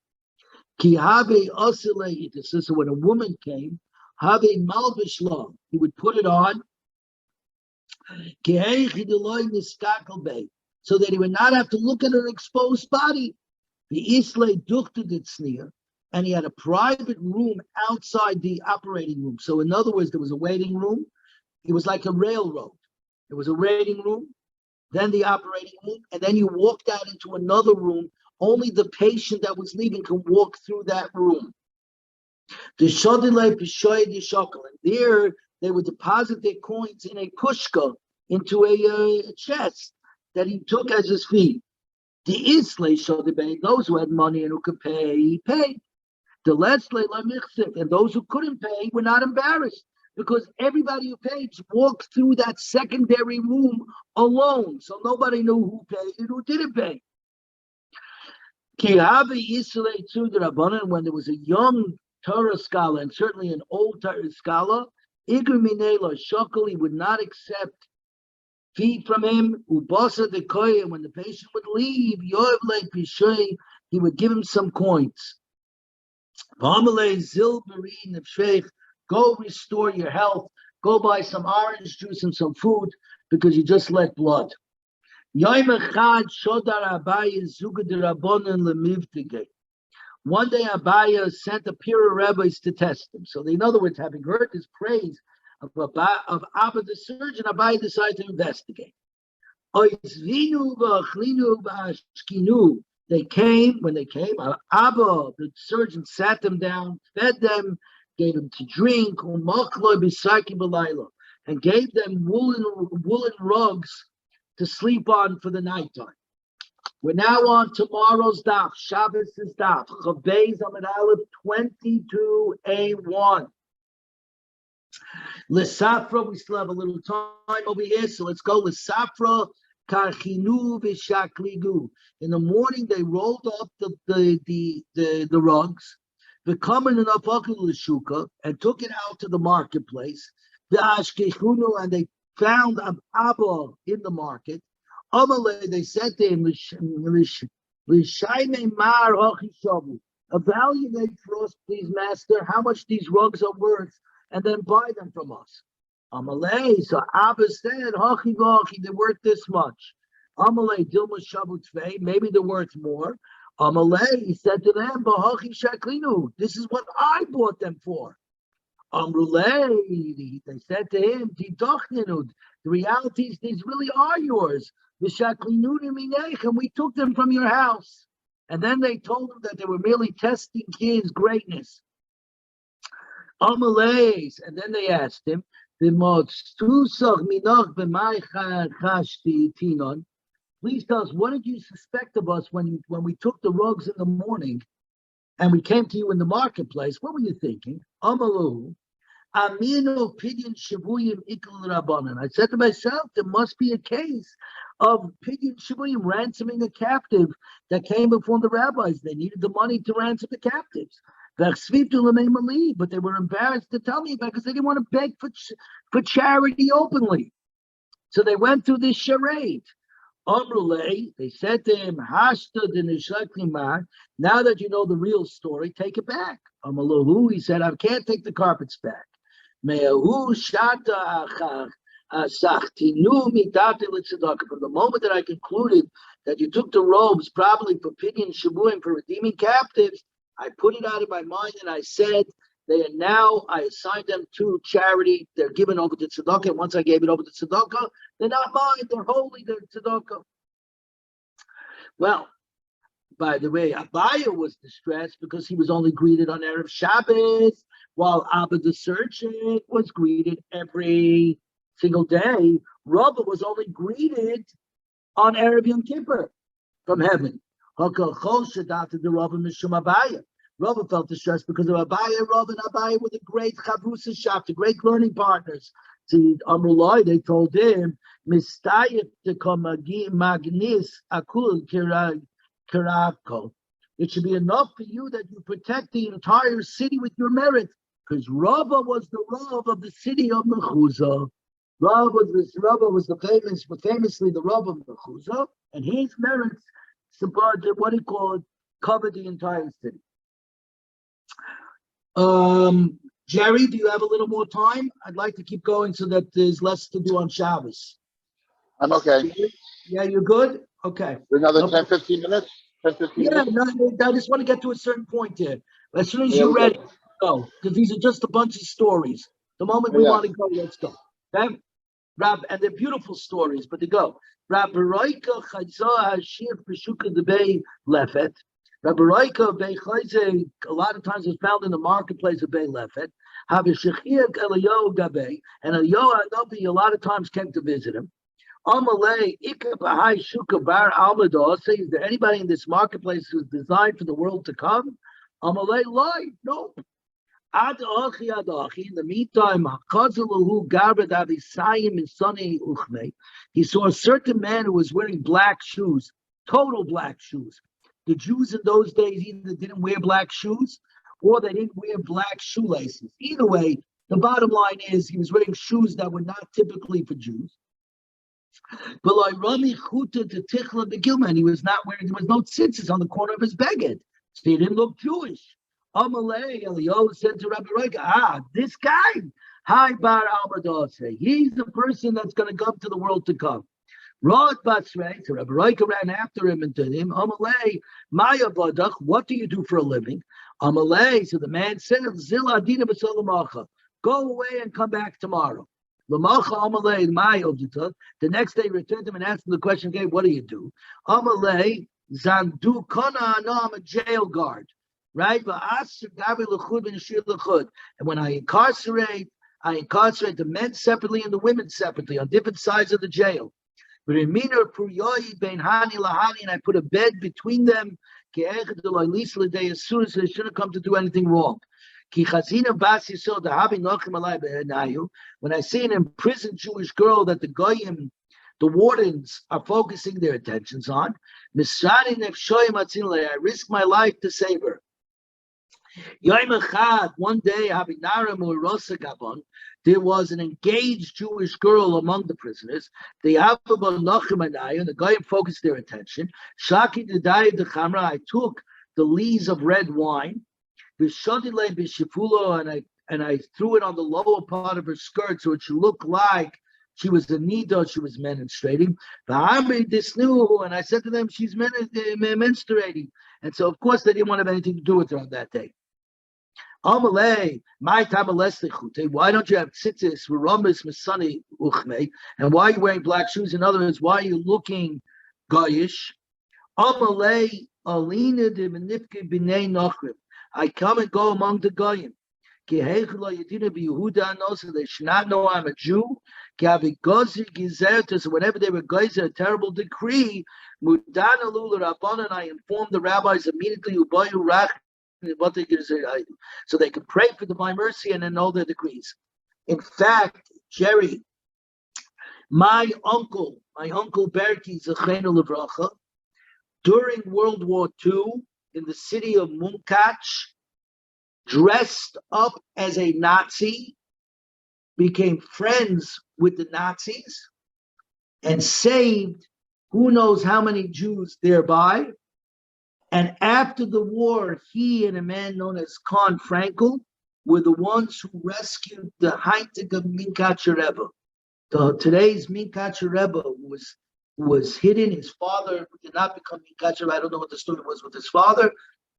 Ki have osile, so when a woman came, have malbishla, he would put it on. So that he would not have to look at her exposed body. The Islay duchted it sneer, and he had a private room outside the operating room. So in other words, there was a waiting room, It was like a railroad. It was a waiting room, then the operating room, and then you walked out into another room. Only the patient that was leaving could walk through that room. The Shodile Pishoy de Shokel. And there they would deposit their coins in a pushka into a chest that he took as his fee. The Islay Shodile, those who had money and who could pay, he paid. The Leslie Lamichsik, and those who couldn't pay were not embarrassed because everybody who paid walked through that secondary room alone. So nobody knew who paid and who didn't pay. When there was a young Torah scholar, and certainly an old Torah scholar, Igur Minela Shokali would not accept fee from him. Ubasa de Koya, when the patient would leave, Yoevle Pishoy, he would give him some coins. Go restore your health. Go buy some orange juice and some food because you just let blood. One day Abaya sent a pair of rabbis to test him. So in other words, having heard this praise of Abba the surgeon, Abaya decided to investigate. They came, when they came, Abba, the surgeon, sat them down, fed them, gave them to drink, and gave them woolen rugs to sleep on for the nighttime. We're now on tomorrow's daf, Shabbos' daf, Chavez Amid Aleph 22a1. L'safra, we still have a little time over here, so let's go. L'safra, karchinu v'shakligu. In the morning, they rolled up the rugs, v'kamen in apaku l'shuka, and took it out to the marketplace. V'ashkechunu, and they found Abba in the market. Amalei, they said to him, evaluate for us, please, master, how much these rugs are worth, and then buy them from us. Amalei, so Abba said, they're worth this much. Amalei, Dilma Shavutzvei, maybe they're worth more. Amalei, he said to them, this is what I bought them for. Amrulei, they said to him, the reality is these really are yours. And we took them from your house. And then they told him that they were merely testing his greatness. Amalei, and then they asked him, please tell us, what did you suspect of us when we took the rugs in the morning and we came to you in the marketplace? What were you thinking? Amalu, Amino Pidyon Shavuyim Ikul Rabbanan. I said to myself, there must be a case of Pidyon Shavuyim, ransoming a captive that came before the rabbis. They needed the money to ransom the captives. But they were embarrassed to tell me about it because they didn't want to beg for charity openly. So they went through this charade. Amrulei, they said to him, Hashta dinishaklimar, now that you know the real story, take it back. Amalahu, he said, I can't take the carpets back. Me'ahu shata sachtinu mitati litzedakah. From the moment that I concluded that you took the robes probably for pidyon shabuim, for redeeming captives, I put it out of my mind and I said, they are now, I assigned them to charity. They're given over to tzedakah. And once I gave it over to tzedakah, they're not mine. They're holy. They're tzedakah. Well, by the way, Abaya was distressed because he was only greeted on Erev Shabbos, while Abba the surgeon was greeted every single day. Rabba was only greeted on Erev Yom Kippur from heaven. Rabba felt distressed because of Abaya. Rabba and Abaya were the great Chavrusa shop, the great learning partners. See, Amrullah, they told him, Mistayif to come magnis akul kiravko. It should be enough for you that you protect the entire city with your merit, because Rabba was the Rav of the city of Mechuzah. Rabba was famously the Rav of Mechuzah, and his merits supported what he called covered the entire city. Jerry, do you have a little more time? I'd like to keep going so that there's less to do on Shabbos. I'm okay. Yeah, you're good? Okay. Another 10, 15 minutes? 10, 15 minutes? No, I just want to get to a certain point here. As soon as you're ready, go. Because these are just a bunch of stories. The moment we want to go, let's go. Okay? Rab, and they're beautiful stories, but they go. Rabbi Roika Chayza Hashir Peshuka the Bay Lefet. Rabbi Roika Bay Chayze, a lot of times is found in the marketplace of Bay Lefet. Habishachiak Eliyahu Gabe, and Eliyahu Hanavi a lot of times came to visit him. Amalei Ika Bahai Shuka Bar Almados. Is there anybody in this marketplace who's designed for the world to come? Amalei Lai, nope. In the meantime, he saw a certain man who was wearing black shoes, total black shoes. The Jews in those days either didn't wear black shoes or they didn't wear black shoelaces. Either way, the bottom line is he was wearing shoes that were not typically for Jews. But like Rami Chuta to Tichla the Gilman, he was not wearing, there was no tzitzis on the corner of his beged. So he didn't look Jewish. Amalei Eliyahu said to Rabbi Roika, this guy, Hi Bar Almadose, he's the person that's going to come to the world to come. Rod Batsrei, so Rabbi Roika ran after him and to him, Amalei, Maya Badach, what do you do for a living? Amalei, so the man said, Zil Adina B'Solamacha, go away and come back tomorrow. Lamacha Amalei, Maya Obdita, the next day returned him and asked him the question, okay, what do you do? Amalei, Zandu Kona, no, I'm a jail guard. Right? And when I incarcerate the men separately and the women separately on different sides of the jail. And I put a bed between them as soon as they shouldn't come to do anything wrong. When I see an imprisoned Jewish girl that the goyim, the wardens, are focusing their attentions on, I risk my life to save her. One day, there was an engaged Jewish girl among the prisoners. And the guy focused their attention. I took the lees of red wine, and I threw it on the lower part of her skirt so it should look like she was a nida, she was menstruating. And I said to them, she's menstruating. And so, of course, they didn't want to have anything to do with her on that day. Amalei, my tamaleslichute. Why don't you have tzitzis, ramis, masani, uchme? And why are you wearing black shoes? In other words, why are you looking goyish? Amalei, alina de menifke b'nei nochrim. I come and go among the goyim. Ki heichlo yedina b'Yehuda no, so they should not know I'm a Jew. Ki avigozi gizertus. Whenever they were goyzer, a terrible decree. Mudana lula rabbanan. I informed the rabbis immediately. Ubayu rach. So they can pray for divine mercy and then know their decrees. In fact, Jerry, my uncle Berkey Zechenu Levracha, during World War II in the city of Munkach, dressed up as a Nazi, became friends with the Nazis, and saved who knows how many Jews thereby. And after the war, he and a man known as Kahn Frankel were the ones who rescued the Heintige Minkacher Rebbe. Today's Minkacher Rebbe was hidden. His father did not become Minkacher. I don't know what the story was with his father.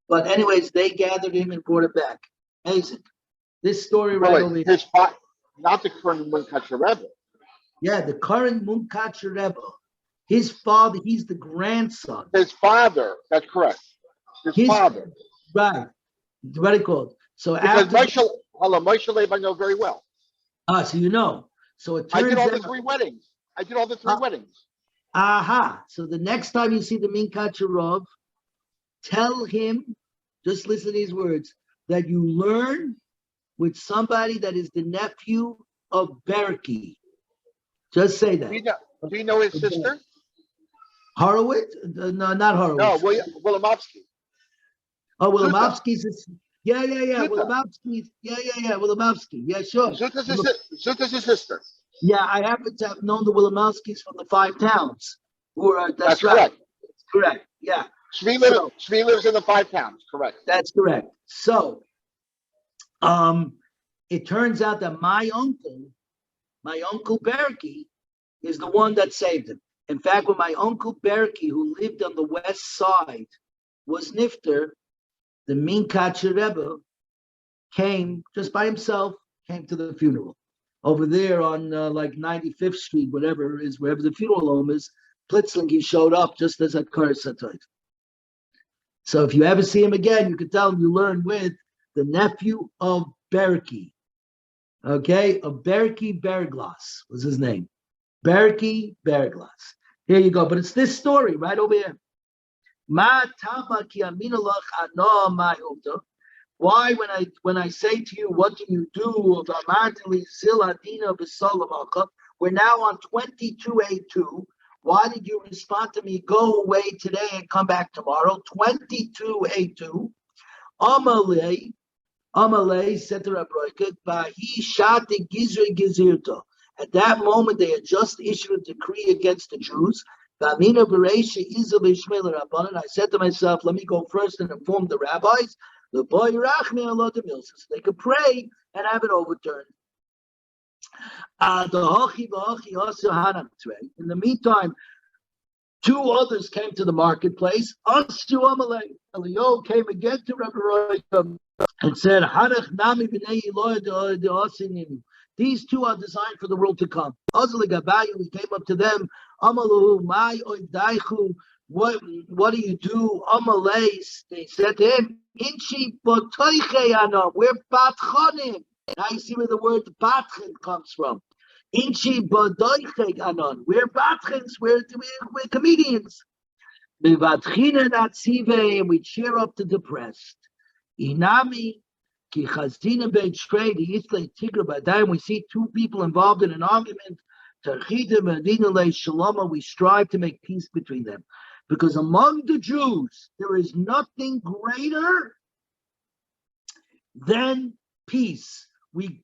But anyways, they gathered him and brought it back. Amazing. This story over here. His father, not the current Minkacher Rebbe. Yeah, the current Minkacher Rebbe. His father, he's the grandson. His father, that's correct. His father. Right. Very cool. So because Moshe Leib I know very well. So you know. So it turns I did all the three weddings. Aha. So the next time you see the Minkacher Rav, tell him, just listen to these words, that you learn with somebody that is the nephew of Berkey. Just say that. Do you know his sister? Horowitz? No, not Horowitz. No, Wilimowski. Oh, Wilimowski's. Yeah. Wilimowski's. Yeah. Wilimowski. Yeah, sure. Zuta's his sister. Yeah, I happen to have known the Wilimowskis from the 5 towns. That's right. Correct. Correct. Yeah. Shmi lives in the 5 towns. Correct. That's correct. So, it turns out that my uncle Berkey, is the one that saved him. In fact, when my uncle Berkey, who lived on the west side, was nifter, the Minkacher Rebbe came just by himself, came to the funeral. over there on like 95th Street, whatever it is, wherever the funeral home is. Plitzling, showed up just as a Kursatait. So if you ever see him again, you can tell him you learn with the nephew of Berkey. Okay, of Berkey Berglas was his name. Berkey Berglas. Here you go. But it's this story right over here. Why, when I say to you, what do you do? We're now on 2282. Why did you respond to me? Go away today and come back tomorrow. 2282. Amalei said to Rabbi Bahi Shate Gizri Gizirto. At that moment, they had just issued a decree against the Jews. I said to myself, let me go first and inform the rabbis. So they could pray and have it overturned. In the meantime, two others came to the marketplace. Eliyahu came again to Rabbi Roy and said, these two are designed for the world to come. We came up to them. What do you do? They said to him, we're batchonim. Now you see where the word batchen comes from. We're batchens, we're comedians. And we cheer up the depressed. Inami, we see two people involved in an argument. We strive to make peace between them. Because among the Jews, there is nothing greater than peace. We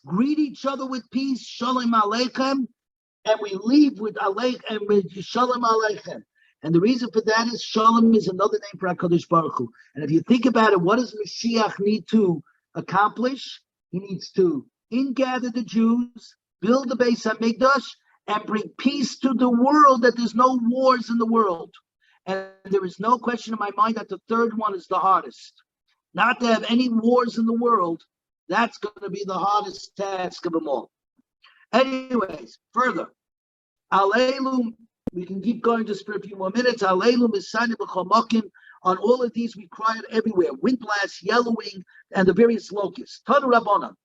greet each other with peace, shalom aleichem, and we leave with aleichem and with shalom aleichem. And the reason for that is shalom is another name for HaKadosh Baruch Hu. And if you think about it, what does Mashiach need to accomplish? He needs to ingather the Jews, build the Beis HaMikdash, and bring peace to the world, that there's no wars in the world. And there is no question in my mind that the third one is the hardest. Not to have any wars in the world, that's going to be the hardest task of them all. Anyways, further. Aleilum, we can keep going just for a few more minutes. Aleilum is signing b'chomokim. On all of these, we cry it everywhere. Wind blasts, yellowing, and the various locusts. Tanu Rabbanan.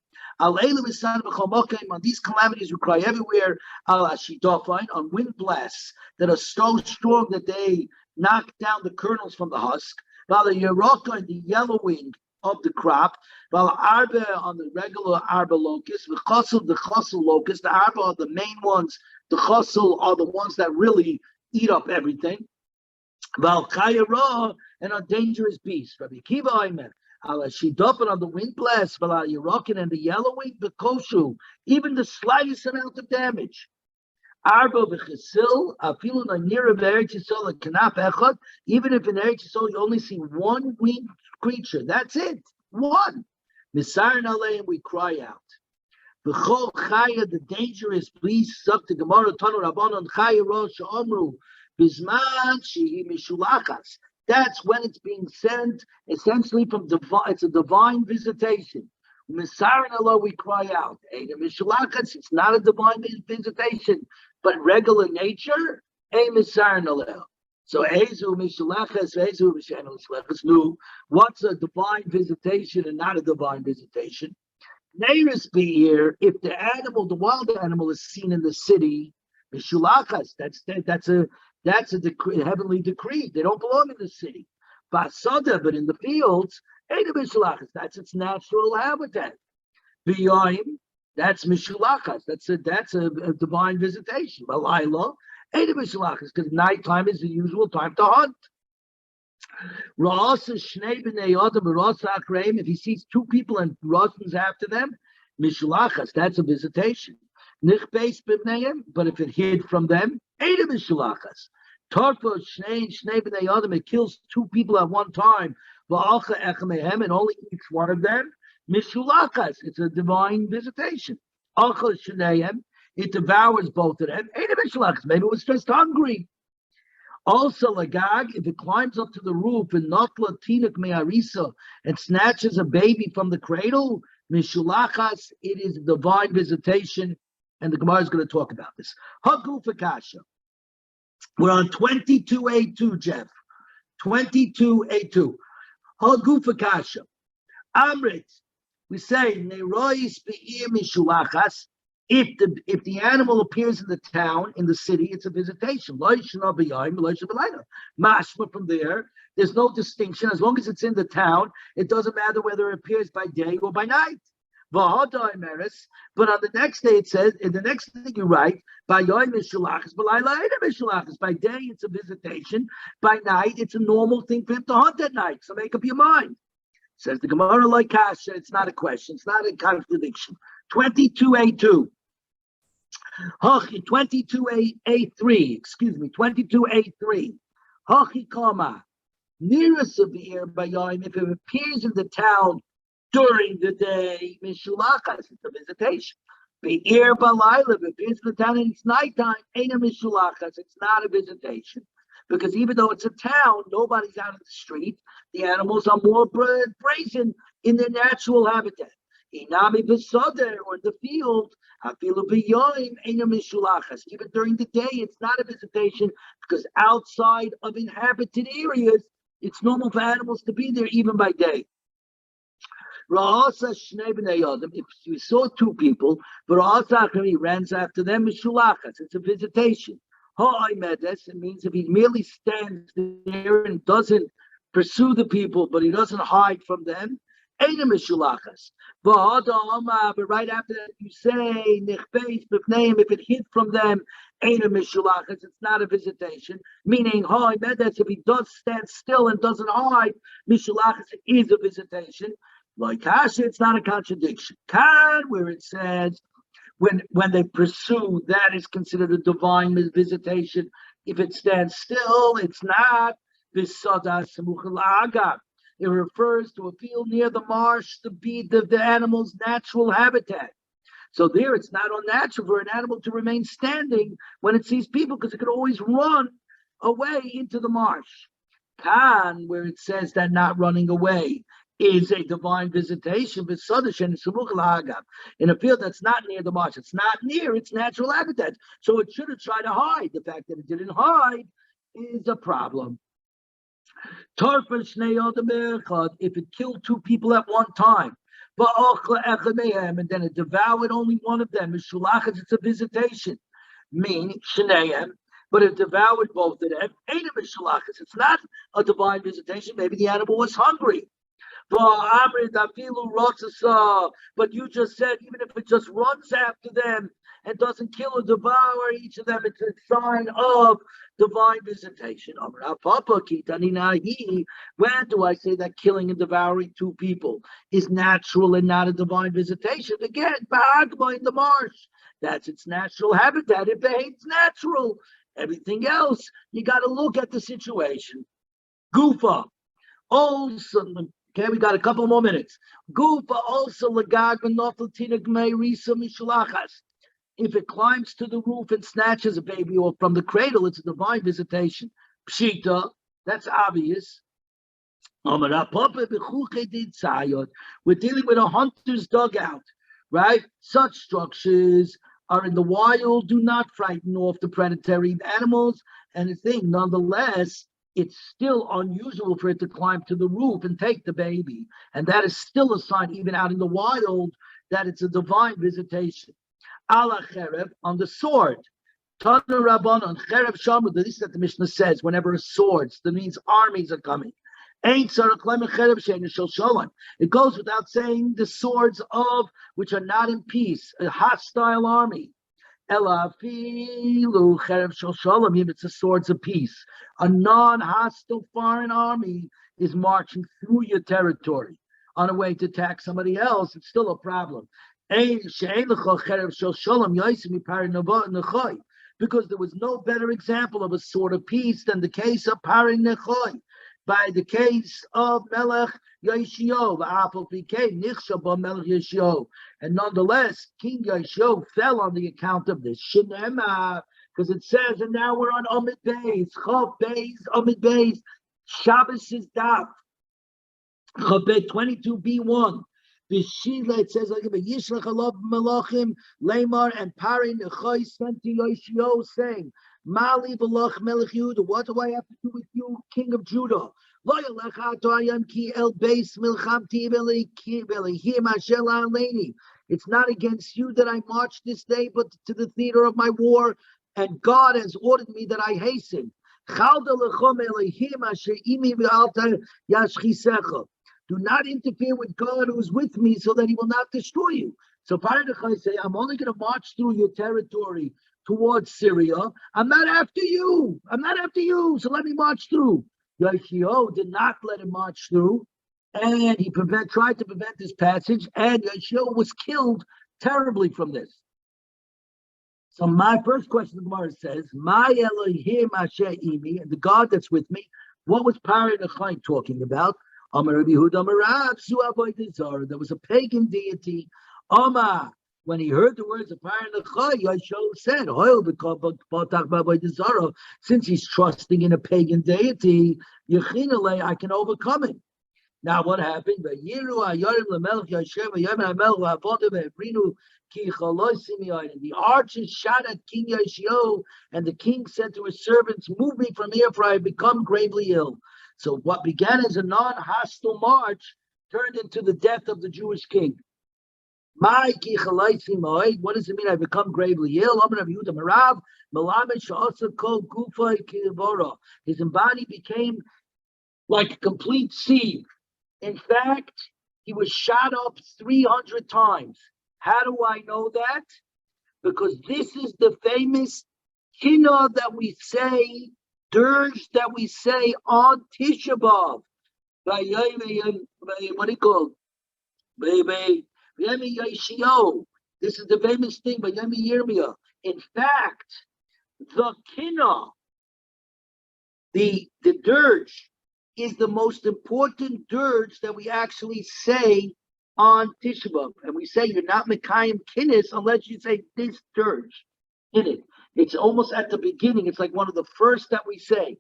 Aleilum is signing b'chomokim. On these calamities, we cry everywhere. Al ashidofine, on wind blasts that are so strong that they knock down the kernels from the husk. Val Yeroka, the yellowing of the crop. Val Arba, on the regular Arba locust. V'chosel, the chosel locust. The Arba are the main ones. The chosel are the ones that really eat up everything. Val Chayara, and on dangerous beasts. Rabbi Kiva Ayman. Al Shidofan, on the wind blast. Val Yerokin, and the yellowing. The koshu, even the slightest amount of damage. Arba v'chesil, afilu na'nira v'eretz Yisrael kanaf echad. Even if in Eretz Yisrael you only see one winged creature, that's it, one. Misarin aleim, we cry out. V'chol chaya, the dangerous beast, suck the Gemara Tanu Rabbanon chaya rosh omru bizman shehi mishulachas. That's when it's being sent, essentially from divine. It's a divine visitation. Misarin aleim, we cry out. It's not a divine visitation, but regular nature. Misarin aleim. So Ezu Mishalachas, Ezu Mishalachas knew what's a divine visitation and not a divine visitation. Neiris be here, if the animal, the wild animal is seen in the city, Mishalachas, that's a decree, heavenly decree. They don't belong in the city. Basada, but in the fields, Ezu Mishalachas, that's its natural habitat. B'yoim, that's Mishalachas, that's a divine visitation. Balayla, because nighttime is the usual time to hunt. If he sees two people and runs after them, Mishlachas, that's a visitation. But if it hid from them, it kills two people at one time, and only eats one of them. Mishlachas, it's a divine visitation. It devours both of them. Maybe it was just hungry. Also, lagag, if it climbs up to the roof and notla tinik me'arisa and snatches a baby from the cradle, mishulachas, it is divine visitation, and the Gemara is going to talk about this. Hagufa kasha. We're on 22A2, Jeff. 22A2. Hagufa kasha. Amrit. We say nerois be'ir mishulachas. If the animal appears in the town, in the city, it's a visitation. Mashma from there, there's no distinction. As long as it's in the town, it doesn't matter whether it appears by day or by night. But on the next day it says, in the next thing you write, by day it's a visitation, by night it's a normal thing for him to hunt at night. So make up your mind. Says the Gemara like Kasha, it's not a question, it's not a contradiction. 22A2. 22A3, excuse me, 22A3. Hachi Kama. Near a severe bayim, if it appears in the town during the day, Mishulachas, it's a visitation. Be'ir balayla, if it appears in the town and it's nighttime, ain't a Mishulachas, it's not a visitation. Because even though it's a town, nobody's out in the street. The animals are more brazen in their natural habitat. Inami b'soder, or in the field, even during the day, it's not a visitation because outside of inhabited areas, it's normal for animals to be there even by day. If you saw two people, but he runs after them, it's a visitation. It means if he merely stands there and doesn't pursue the people, but he doesn't hide from them, ain't a mishulachas. But right after that, you say if it hid from them, ain't a mishulachas. It's not a visitation. Meaning, if he does stand still and doesn't hide, mishulachas is a visitation. Like Kasha, it's not a contradiction. Kan, where it says when they pursue, that is considered a divine visitation. If it stands still, it's not. It refers to a field near the marsh to be the animal's natural habitat. So there, it's not unnatural for an animal to remain standing when it sees people because it could always run away into the marsh. Kan, where it says that not running away is a divine visitation, in a field that's not near the marsh. It's not near its natural habitat. So it should have tried to hide. The fact that it didn't hide is a problem. If it killed two people at one time, and then it devoured only one of them, it's a visitation. Meaning, but it devoured both of them, it's not a divine visitation. Maybe the animal was hungry. But you just said, even if it just runs after them and doesn't kill or devour each of them, it's a sign of divine visitation. When do I say that killing and devouring two people is natural and not a divine visitation? Again, in the marsh, that's its natural habitat. It behaves natural. Everything else, you got to look at the situation. Gufa. Also, okay, we got a couple more minutes. Gufa also lagag mishulachas. If it climbs to the roof and snatches a baby or from the cradle, it's a divine visitation. Pshita, that's obvious. We're dealing with a hunter's dugout, right? Such structures are in the wild, do not frighten off the predatory animals. And the thing, nonetheless, it's still unusual for it to climb to the roof and take the baby. And that is still a sign, even out in the wild, that it's a divine visitation. Ala cherev, on the sword. Tana Rabbanon, cherev shamu, this is what the Mishnah says, whenever a sword, that means armies are coming. Ain't sarach lemon cherev she'ein shel shalom. It goes without saying the swords of which are not in peace, a hostile army. Elafilu cherev shel shalom, it's the swords of peace. A non-hostile foreign army is marching through your territory on a way to attack somebody else. It's still a problem. Because there was no better example of a sword of peace than the case of Parin Nechoy, by the case of Melech Yeshio, and nonetheless, King Yeshio fell on the account of this. because it says, and now we're on Amid Beis, Chav Beis, Amid Beis, Shabbos is Daf, Chabet 22b1. B'shila, it says like Yishlach alav malachim Lemar and Pari Nechai sent to Yoshio saying, Mali v'lach Melech Yehuda, what do I have to do with you, King of Judah? Lo yalecha ato ayam ki el beis milchamti velihim asher la'aleini. It's not against you that I march this day, but to the theater of my war, and God has ordered me that I hasten. Chalda lechom elihim asher imi v'alta yashchisecha. Do not interfere with God who is with me so that he will not destroy you. So Paradachai say, I'm only going to march through your territory towards Syria. I'm not after you. I'm not after you. So let me march through. Yoshio did not let him march through. And he tried to prevent this passage. And Yoshio was killed terribly from this. So my first question, the Gemara says, My Elohim Asher Imi, the God that's with me. What was Paradachai talking about? There was a pagan deity. When he heard the words of Paranachai, Yeshua said, since he's trusting in a pagan deity, I can overcome him. Now what happened? The archers shot at King Yeshua, and the king said to his servants, move me from here, for I have become gravely ill. So what began as a non-hostile march turned into the death of the Jewish king. What does it mean? I become gravely ill. His body became like a complete sieve. In fact, he was shot up 300 times. How do I know that? Because this is the famous kinnah that we say, dirge that we say on Tisha B'Av. What do you call it? This is the famous thing by Yomi Yirmiyah. In fact, the kinnah, the dirge, is the most important dirge that we actually say on Tisha B'Av. And we say you're not Mekayim Kinnis unless you say this dirge in it. It's almost at the beginning. It's like one of the first that we say.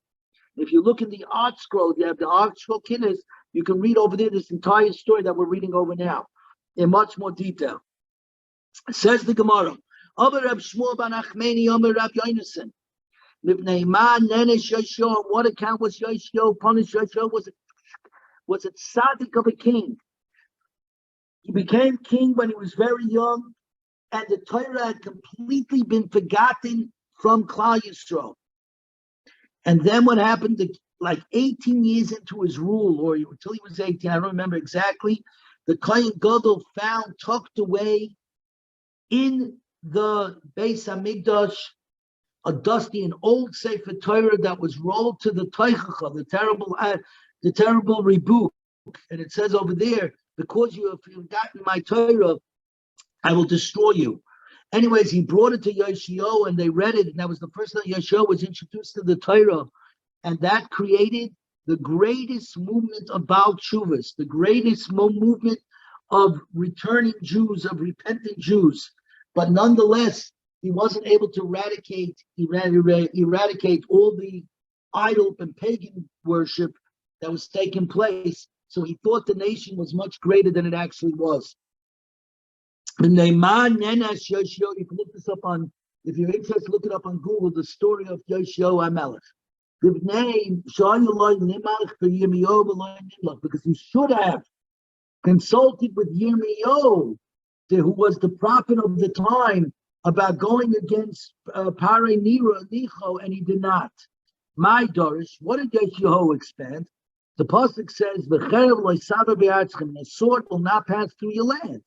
If you look in the art scroll, you have the art scroll Kinnis, you can read over there this entire story that we're reading over now in much more detail. Says the Gemara, what account was Yoshio punished? Yoshio was a tzaddik of a king. He became king when he was very young, and the Torah had completely been forgotten from Klal Yisrael. And then what happened, like 18 years into his rule, or until he was 18, I don't remember exactly, the Kohen Gadol found tucked away in the Beis Hamikdash a dusty, an old Sefer Torah that was rolled to the Teichacha, the terrible rebuke. And it says over there, because you have forgotten my Torah, I will destroy you. Anyways, he brought it to Yoshio and they read it, and that was the first time Yoshio was introduced to the Torah, and that created the greatest movement of Baal Tshuvas, the greatest movement of returning Jews, of repentant Jews. But nonetheless, he wasn't able to eradicate all the idol and pagan worship that was taking place. So he thought the nation was much greater than it actually was. You can look this up on, if you're interested, look it up on Google, the story of Yoshio HaMelech. Because he should have consulted with Yirmiyahu, who was the prophet of the time, about going against Parei Nicho, and he did not. My Dorish, what did Yoshio expand? The pasuk says, "The sword will not pass through your land."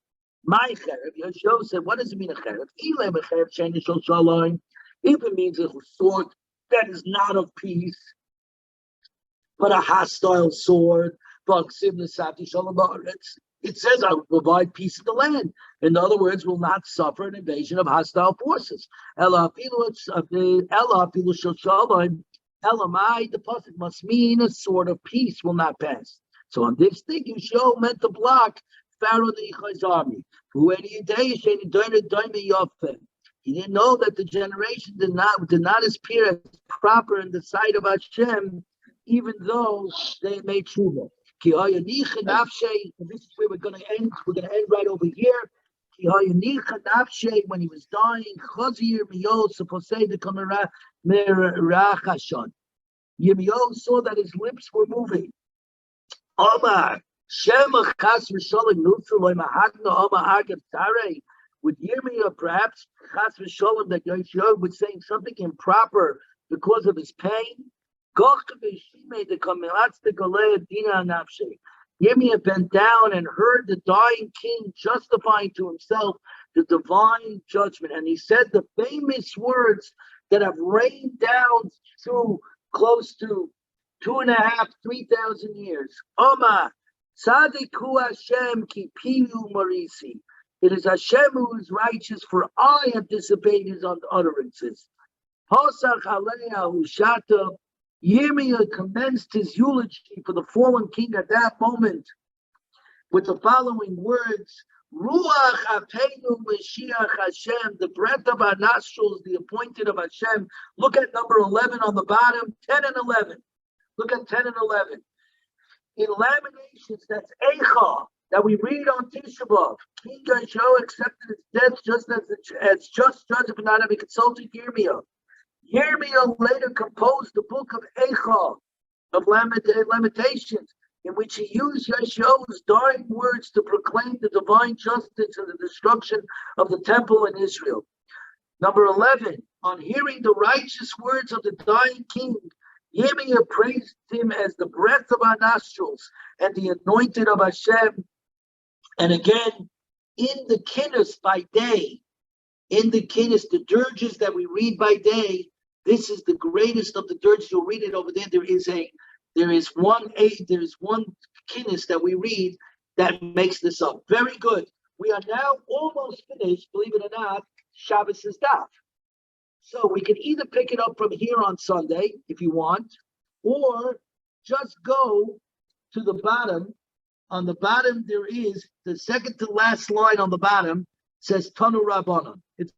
My cherev, Yoshio said, what does it mean a cherev? If it means a sword that is not of peace, but a hostile sword, it says, I will provide peace in the land. In other words, will not suffer an invasion of hostile forces. Elamai, the pasuk must mean a sword of peace will not pass. So on this thing, Yoshio meant to block Pharaoh Necho's army. He didn't know that the generation did not appear as proper in the sight of Hashem, even though they made tshuva. And this is where we're going to end. We're going to end right over here. When he was dying, Yirmiyahu saw that his lips were moving. Would Yirmiyahu perhaps chas v'sholem that Yoshiyahu was saying something improper because of his pain? Yirmiyahu bent down and heard the dying king justifying to himself the divine judgment, and he said the famous words that have rained down through close to 2.5, 3,000 years. Oma, Tzadiku Hashem ki piyu marisi. It is Hashem who is righteous, for I anticipate his utterances. Posach Aleya Hushata. Yirmiyahu commenced his eulogy for the fallen king at that moment with the following words: Ruach Apenu Mashiach Hashem, the breath of our nostrils, the appointed of Hashem. Look at number 11 on the bottom, 10 and 11. Look at 10 and 11. In Lamentations, that's Eicha, that we read on Tisha B'Av. King Yoshiyahu accepted his death just as just judge for not having consulted Yirmiyahu. Yirmiyahu later composed the book of Eicha, of Lamentations, in which he used Yoshiyahu's dying words to proclaim the divine justice and the destruction of the temple in Israel. Number 11, on hearing the righteous words of the dying king, Yirmiyahu praised him as the breath of our nostrils and the anointed of Hashem. And again, in the Kinnis by day, in the Kinnis, the dirges that we read by day, this is the greatest of the dirges. You'll read it over there. There is one Kinnis that we read that makes this up. Very good. We are now almost finished, believe it or not, Shabbos is daf. So we can either pick it up from here on Sunday, if you want, or just go to the bottom. On the bottom, there is the second to last line on the bottom says Tanu Rabbanan. It's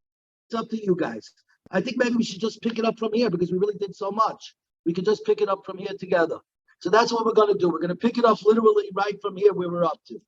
up to you guys. I think maybe we should just pick it up from here because we really did so much. We can just pick it up from here together. So that's what we're going to do. We're going to pick it up literally right from here where we're up to.